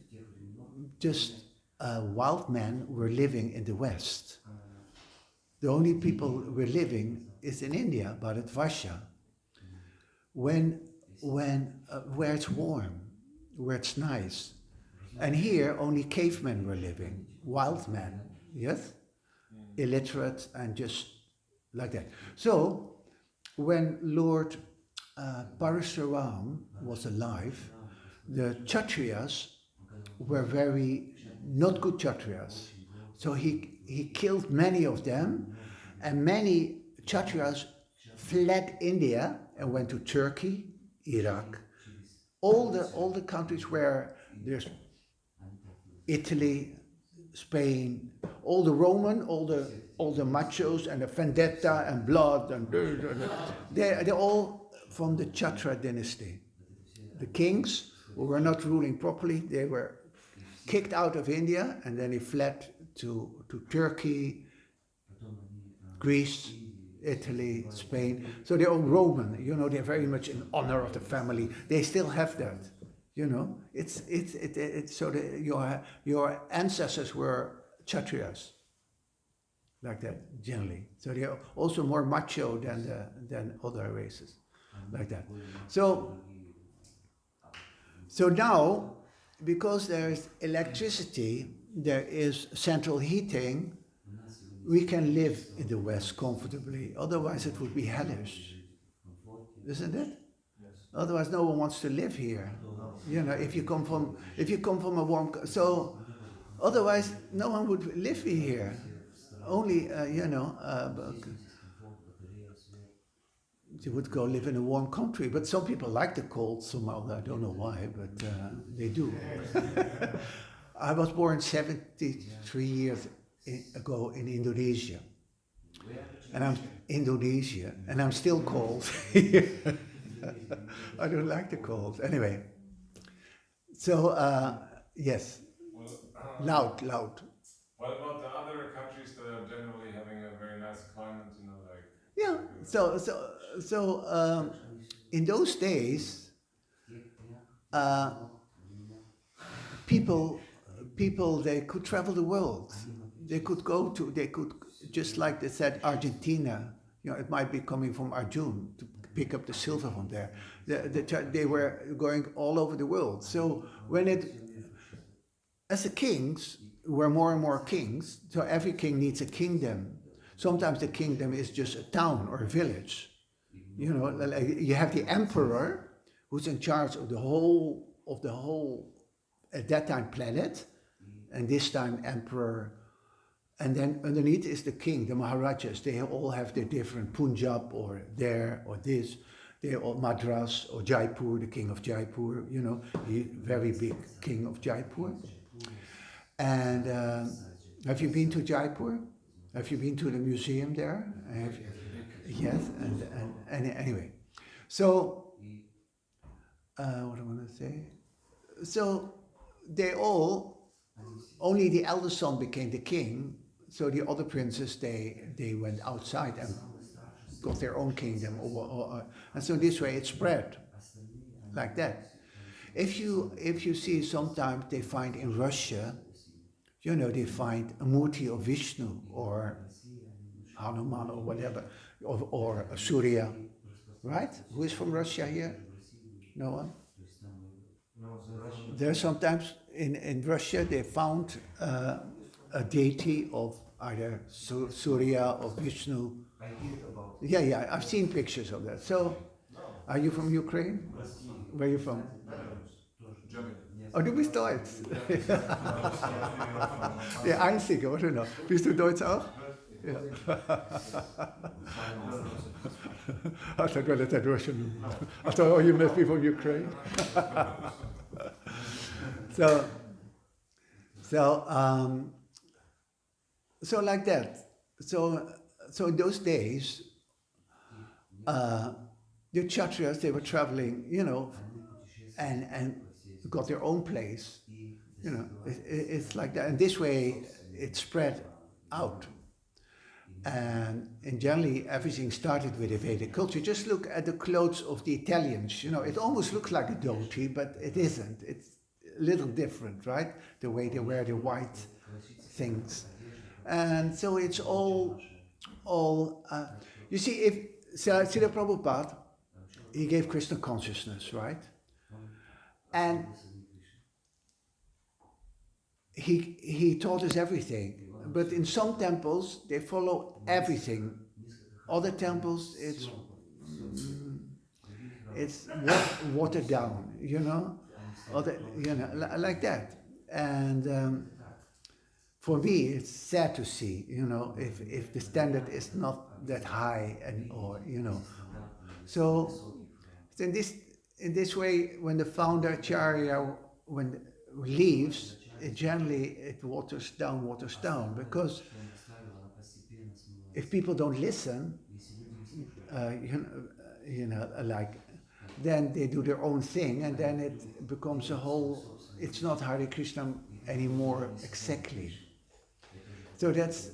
just wild men were living in the West. The only people were living is in India, Bharatvarsha, where it's warm, where it's nice. And here only cavemen were living, wild men, yes? Illiterate and just like that. So when Lord Parashuram was alive, the Kshatriyas were very not good Kshatriyas. So he killed many of them, and many Kshatriyas fled India and went to Turkey, Iraq, all the countries where there's Italy, Spain, all the Roman, all the machos and the vendetta and blood and they're all from the Kshatriya dynasty. The kings who were not ruling properly, they were kicked out of India and then they fled to Turkey, Greece, Italy, Spain. So they're all Roman, they're very much in honor of the family. They still have that, It's so your ancestors were Kshatriyas, like that generally. So they're also more macho than other races, like that. So now, because there is electricity, there is central heating, we can live in the West comfortably. Otherwise it would be hellish, isn't it? Otherwise no one wants to live here. If you come from a warm, so otherwise no one would live here. Only you would go live in a warm country. But some people like the cold somehow. I don't know why, but they do. I was born 73 years ago in Indonesia, and I'm still cold. I don't like the cold. Anyway, so yes, loud. What about the other countries that are generally having a very nice climate? Yeah. So in those days, people they could travel the world. They could just like they said, Argentina. It might be coming from Arjun to pick up the silver from there. They were going all over the world. So as the kings were more and more kings, so every king needs a kingdom. Sometimes the kingdom is just a town or a village. You have the emperor who's in charge of the whole at that time planet, and this time emperor. And then underneath is the king, the Maharajas. They all have their different Punjab or there or this. They're all Madras or Jaipur, the king of Jaipur, the very big king of Jaipur. And have you been to Jaipur? Have you been to the museum there? Yes, and anyway. So, what I want to say? So, only the eldest son became the king. So the other princes, they went outside and got their own kingdom. And so this way it spread, like that. If you see sometimes they find in Russia, they find a Murti of Vishnu or Hanuman or whatever, or Surya, right? Who is from Russia here? No one? There's sometimes in Russia they found a deity of either Surya or Vishnu. Yeah, I've seen pictures of that. So, are you from Ukraine? Where are you from? Germany. Oh, du bist Deutsch. Ja, Einzige, oder noch? Bist du Deutsch auch? Yeah. I thought, well, that Russian. I thought, oh, you must be from Ukraine. So like that. So in those days, the Kshatriyas, they were traveling, and got their own place. It's like that. And this way, it spread out. And generally, everything started with a Vedic culture. Just look at the clothes of the Italians. It almost looks like a dhoti, but it isn't. It's a little different, right? The way they wear the white things. And so it's all you see, if Srila Prabhupada, he gave Krishna consciousness, right? And he taught us everything. But in some temples, they follow everything. Other temples, it's watered down, like that. And for me, it's sad to see, if the standard is not that high, So in this way, when the founder Acharya leaves, it waters down, because if people don't listen, then they do their own thing, and then it becomes it's not Hare Krishna anymore exactly. So that's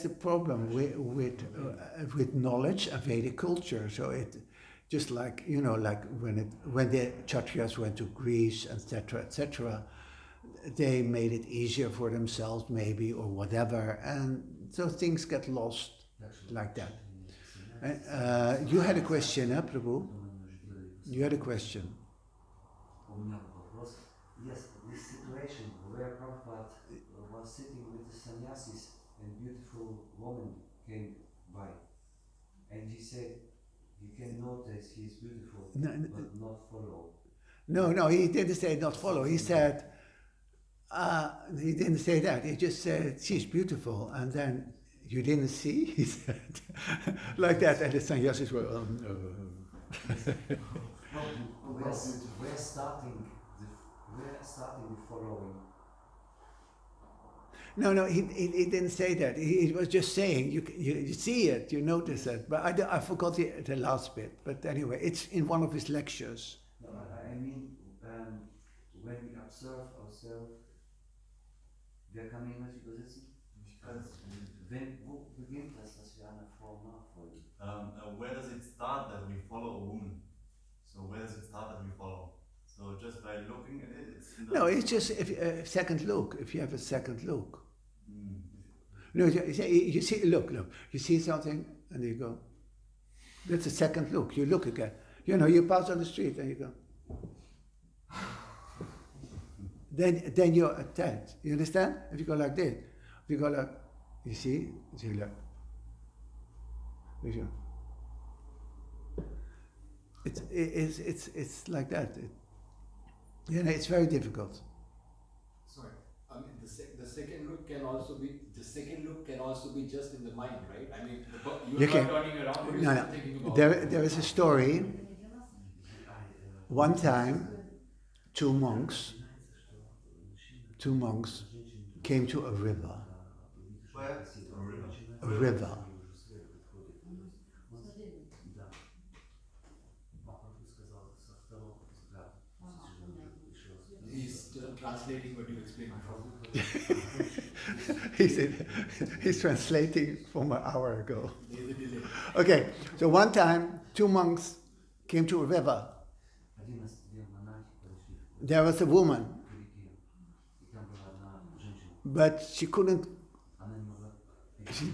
the problem with knowledge and Vedic culture. So it just like when the Kshatriyas went to Greece, etc., they made it easier for themselves, maybe, or whatever, and so things get lost like that. You had a question, Prabhu? You had a question. Yes, this situation where Prabhupada was sitting with the sannyasis and beautiful woman came by, and he said, you can notice he is beautiful, but not follow. No, he didn't say not follow. He said, he didn't say that. He just said, she's beautiful, and then, you didn't see? He said, like that, and the sannyasis were, We're starting the following. No, he didn't say that. He was just saying, you see it, you notice it. But I forgot the last bit. But anyway, it's in one of his lectures. No, I mean, when we observe ourselves, wir kann jemand übersetzen? Wo beginnt das, dass wir einer Frau nachfolgen? Where does it start that we follow a woman? So where does it start that we follow? So just by looking at it, it's in the... No, it's just a second look. If you have a second look. No, you see, look. You see something, and you go. That's a second look. You look again. You pass on the street, and you go. Then you're attached. You understand? If you go like this, if you go like, you see like. It's like that. It's very difficult. Sorry, I mean the second look can also be just in the mind, right? I mean, you're not turning around, but you're still thinking about. There is a story. One time, two monks came to a river. Where? A river. He's translating what you explained before. He's translating from an hour ago. Okay, so one time, two monks came to a river. There was a woman, but she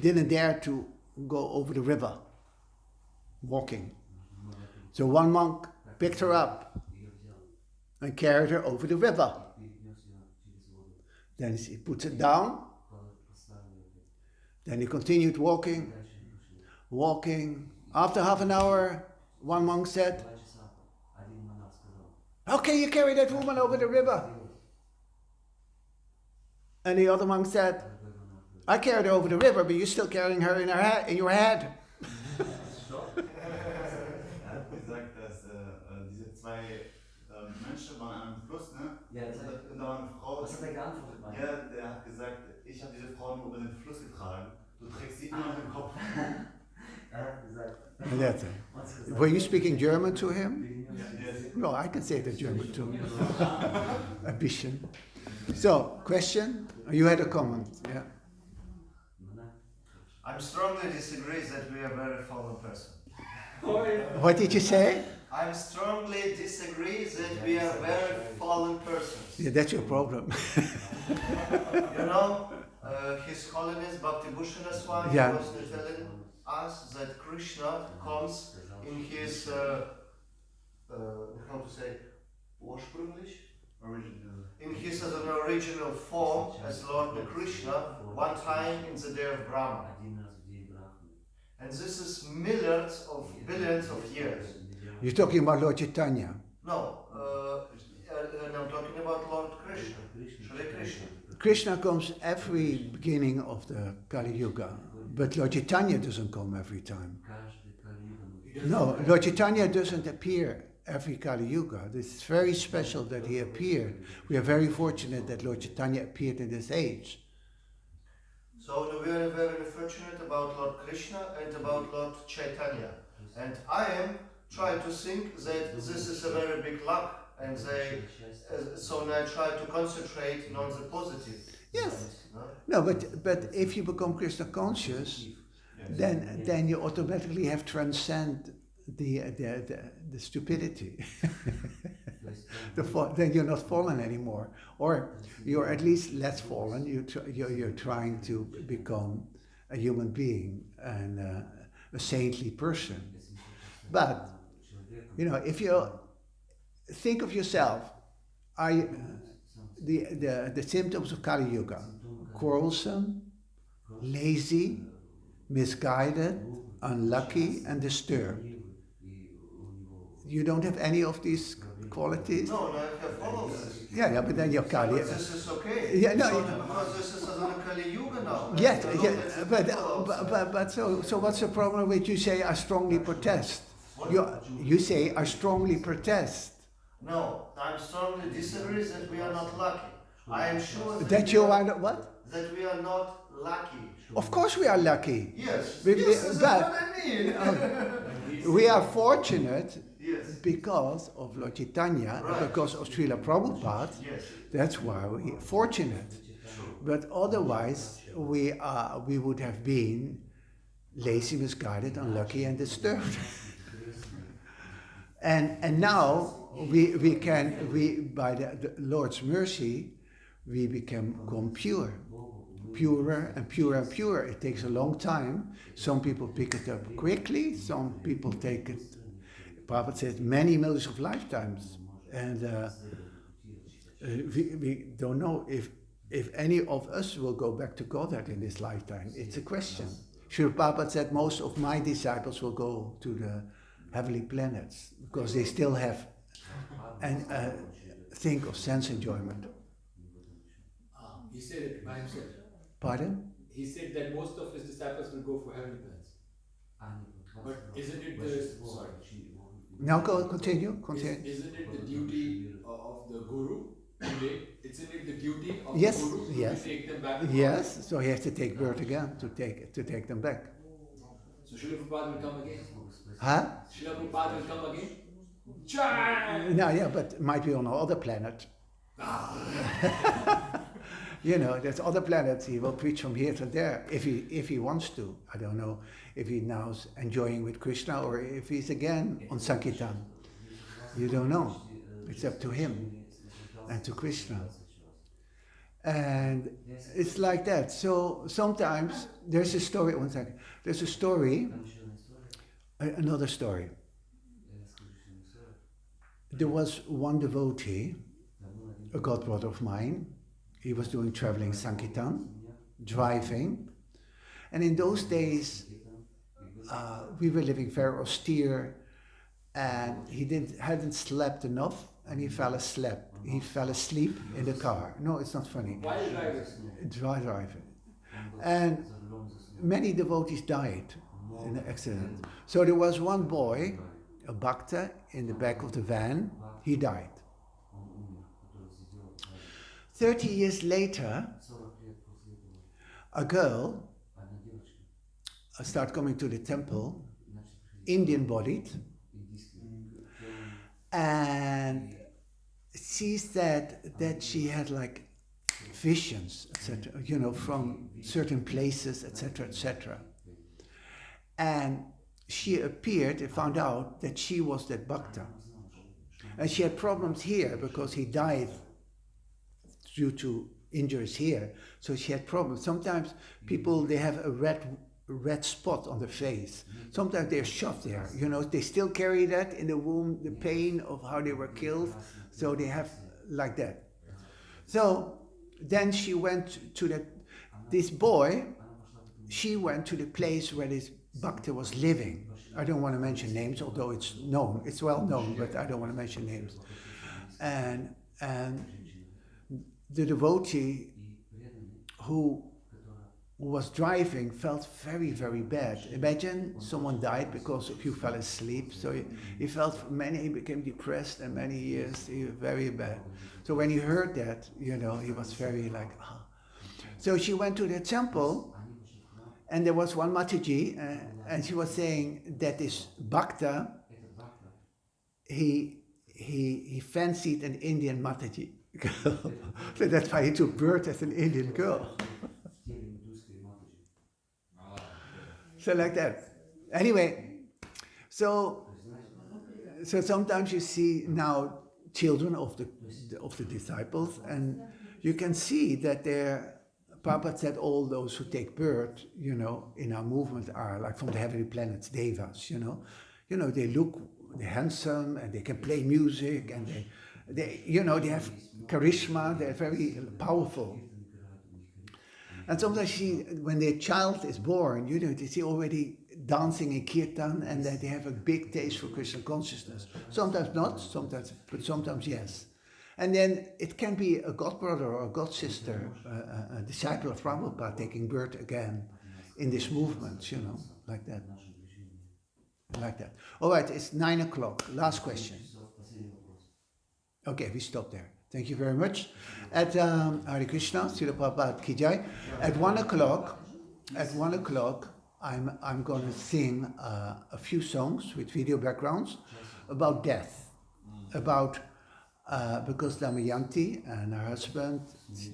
didn't dare to go over the river, walking. So one monk picked her up and carried her over the river. Then he puts it down. Then he continued walking. After half an hour, one monk said, "How can you carry that woman over the river?" And the other monk said, I carried her over the river, but you're still carrying her in your head. Er hat gesagt, dass diese zwei Menschen waren an einem Fluss, ne? Ja, Und da war eine Frau. Was hat er geantwortet, Mann? Ja, der hat gesagt, ich habe diese Frau nur über den Fluss getragen. Du trägst sie immer im Kopf. Er hat gesagt. That's it. Were you speaking German to him? Yes. No, I can say the German too. A bisschen. So, question? You had a comment, yeah. I strongly disagree that we are very fallen person. What did you say? I strongly disagree that we are very fallen persons. Yeah, that's your problem. You know, His Holiness Bhakti Bhushana Swami Yeah. was telling us that Krishna comes in his, how to say, ursprünglich? Original. In his as an original form as Lord Krishna one time in the day of Brahma. And this is millions of billions of years. You're talking about Lord Chaitanya. No, and I'm talking about Lord Krishna, Shri Krishna. Krishna comes every beginning of the Kali Yuga, but Lord Chaitanya doesn't come every time. No, Lord Chaitanya doesn't appear every Kali Yuga. This is very special that he appeared. We are very fortunate that Lord Chaitanya appeared in this age. So we are very fortunate about Lord Krishna and about Lord Chaitanya. And I am trying to think that this is a very big luck, and so I try to concentrate on the positive. Yes. No? No, but if you become Krishna conscious, then you automatically have transcend the stupidity. Then you're not fallen anymore, or you're at least less fallen. You're trying to become a human being and a saintly person. But you know, if you think of yourself, the symptoms of Kali Yuga: quarrelsome, lazy, misguided, unlucky, and disturbed. You don't have any of these qualities? No, I have all of this. Yeah, but then you're Kali. But this is okay. Yeah, no, because this is another Kali Yuga now. Yes, And yeah, but so what's the problem with you say I strongly protest? You say I strongly protest. No, I strongly disagree that we are not lucky. I am sure That you are what? that we are not lucky. Of course we are lucky. Yes, We- yes, that's but- what I mean. We are fortunate Yes, because of Lord Chaitanya, Right. because of Srila Prabhupada. yes. That's why we're fortunate. But otherwise, we would have been lazy, misguided, unlucky, and disturbed. and now we by the Lord's mercy, we become pure, purer and purer and purer. It takes a long time. Some people pick it up quickly. Some people take it. Prabhupada says many millions of lifetimes, and we don't know if any of us will go back to Godhead in this lifetime. It's a question. Srila Prabhupada said most of my disciples will go to the heavenly planets because they still have and think of sense enjoyment. He said it by himself. Pardon? He said that most of his disciples will go for heavenly planets. But isn't it the sorry? Now continue. Isn't it the duty of the guru today? Isn't it the duty of Yes, the guru yes. to take them back? Yes, so he has to take birth again to take them back. So Srila Prabhupada will come again. Huh? Srila Prabhupada will come again. Chai! No, yeah, but might be on another planet. You know, there's other planets. He will preach from here to there if he wants to. I don't know if he now's enjoying with Krishna or if he's again on Sankirtan. You don't know. It's up to him and to Krishna. And it's like that. So sometimes there's a story. One second. There's a story. Another story. There was one devotee, a godbrother of mine. He was doing traveling Sankirtan, driving. And in those days, we were living very austere, and he hadn't slept enough, and he fell asleep. He fell asleep in the car. No, it's not funny. While driving. Driving. And many devotees died in the accident. So there was one boy, a bhakta, in the back of the van. He died. 30 years later, a girl started coming to the temple, Indian-bodied, and she said that she had like visions, etc., from certain places, etc., etc. And she appeared and found out that she was that bhakta. And she had problems here because he died due to injuries here. So she had problems. Sometimes people, they have a red spot on the face. Sometimes they're shot there. They still carry that in the womb, the pain of how they were killed. So they have like that. So then she went to this boy, she went to the place where this bhakta was living. I don't want to mention names, although it's known, it's well known, but I don't want to mention names. And the devotee who was driving felt very, very bad. Imagine someone died because you fell asleep. So he felt he became depressed, and many years, he was very bad. So when he heard that, he was very like, ah. So she went to the temple, and there was one Mataji, and she was saying that this bhakta, he fancied an Indian Mataji girl. So that's why he took birth as an Indian girl. So like that. Anyway, so sometimes you see now children of the disciples, and you can see that Prabhupada said all those who take birth, in our movement are like from the heavenly planets, devas, they look, they're handsome, and they can play music, and they have charisma, they're very powerful. And sometimes when their child is born, they see already dancing in kirtan, and that they have a big taste for Krishna consciousness. Sometimes not, but sometimes yes. And then it can be a godbrother or a godsister, a disciple of Prabhupada taking birth again in this movement, like that. Like that. All right, it's 9 o'clock. Last question. Okay, we stop there. Thank you very much. At Hare Krishna, Srila Prabhupada Ki Jai. At 1 o'clock, I'm going to sing a few songs with video backgrounds about death, about because Damayanti and her husband,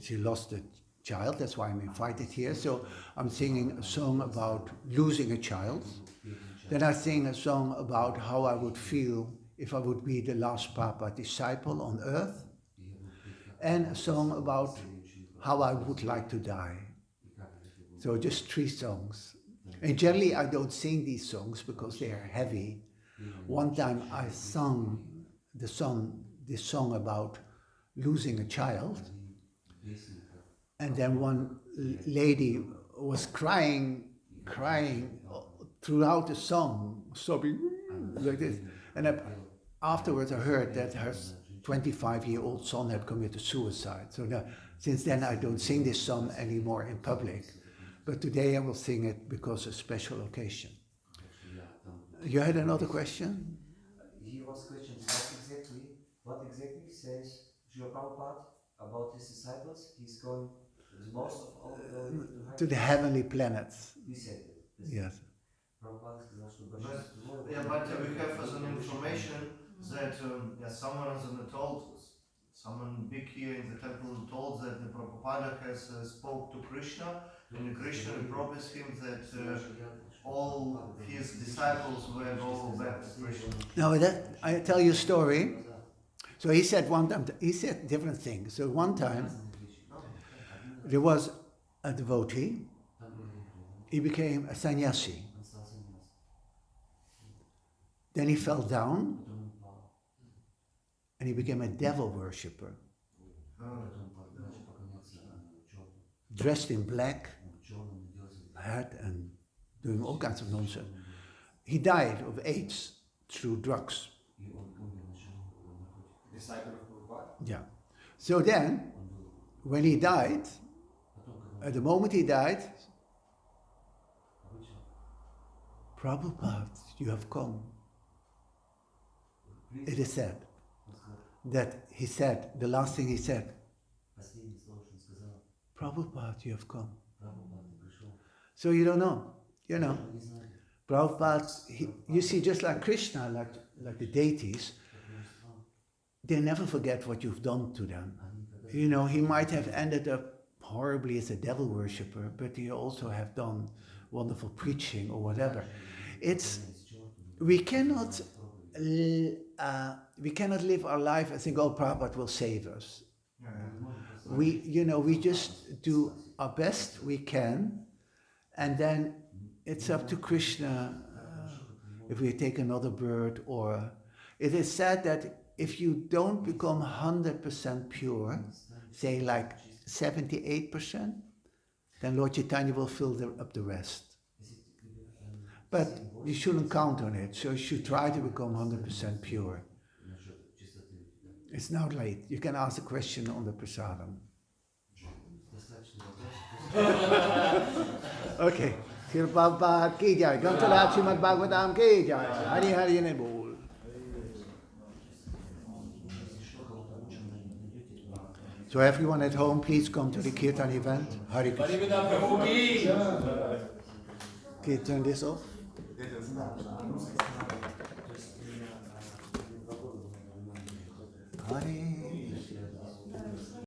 she lost a child. That's why I'm invited here. So I'm singing a song about losing a child. Then I sing a song about how I would feel if I would be the last Papa disciple on earth, and a song about how I would like to die. So just 3 songs. And generally I don't sing these songs because they are heavy. One time I sung this song about losing a child, and then one lady was crying throughout the song, sobbing like this. And afterwards I heard that her 25-year-old son had committed suicide. So since then I don't sing this song anymore in public. But today I will sing it because of a special occasion. You had another question? He was questioning what exactly says Srila Prabhupada about his disciples. He's going, most of all going to the heavenly planets. He said it. Yes. But we have as an information that someone big here in the temple told that the Prabhupada has spoke to Krishna, and Krishna promised him that all his disciples will go back to Krishna. Now I tell you a story. So he said one time, he said different things. So one time there was a devotee, he became a sannyasi. Then he fell down and he became a devil worshipper. Dressed in black, hat, and doing all kinds of nonsense. He died of AIDS through drugs. Disciple of Prabhupada? Yeah. So then, when he died, at the moment he died, Prabhupada, you have come. Please, It is said просто that he said, the last thing he said, последнее слово, что он сказал, Prabhupada, you have come. Прабхупад, ты пришел. So you don't know, you know. Вы не знаете, Prabhupada, you see, just like Krishna, like the deities, что божества, they never forget what you've done to them. они когда You know, he might have ended up horribly as a devil worshipper, but he also have done wonderful preaching or whatever. It's we cannot live our life and think, oh, Prabhupada will save us. We just do our best we can, and then it's up to Krishna if we take another bird. Or it is said that if you don't become 100% pure, say like 78%, then Lord Chaitanya will fill up the rest. But you shouldn't count on it, so you should try to become 100% pure. It's not late. You can ask a question on the prasadam. Okay. Srila Prabhupada ki jai. Grantalat Srimad Bhagavatam ki jai. Hari Hari ne bol. So everyone at home, please come to the Kirtan event. Hari Krishna. Parividha Prabhu ki. Okay, turn this off. Hari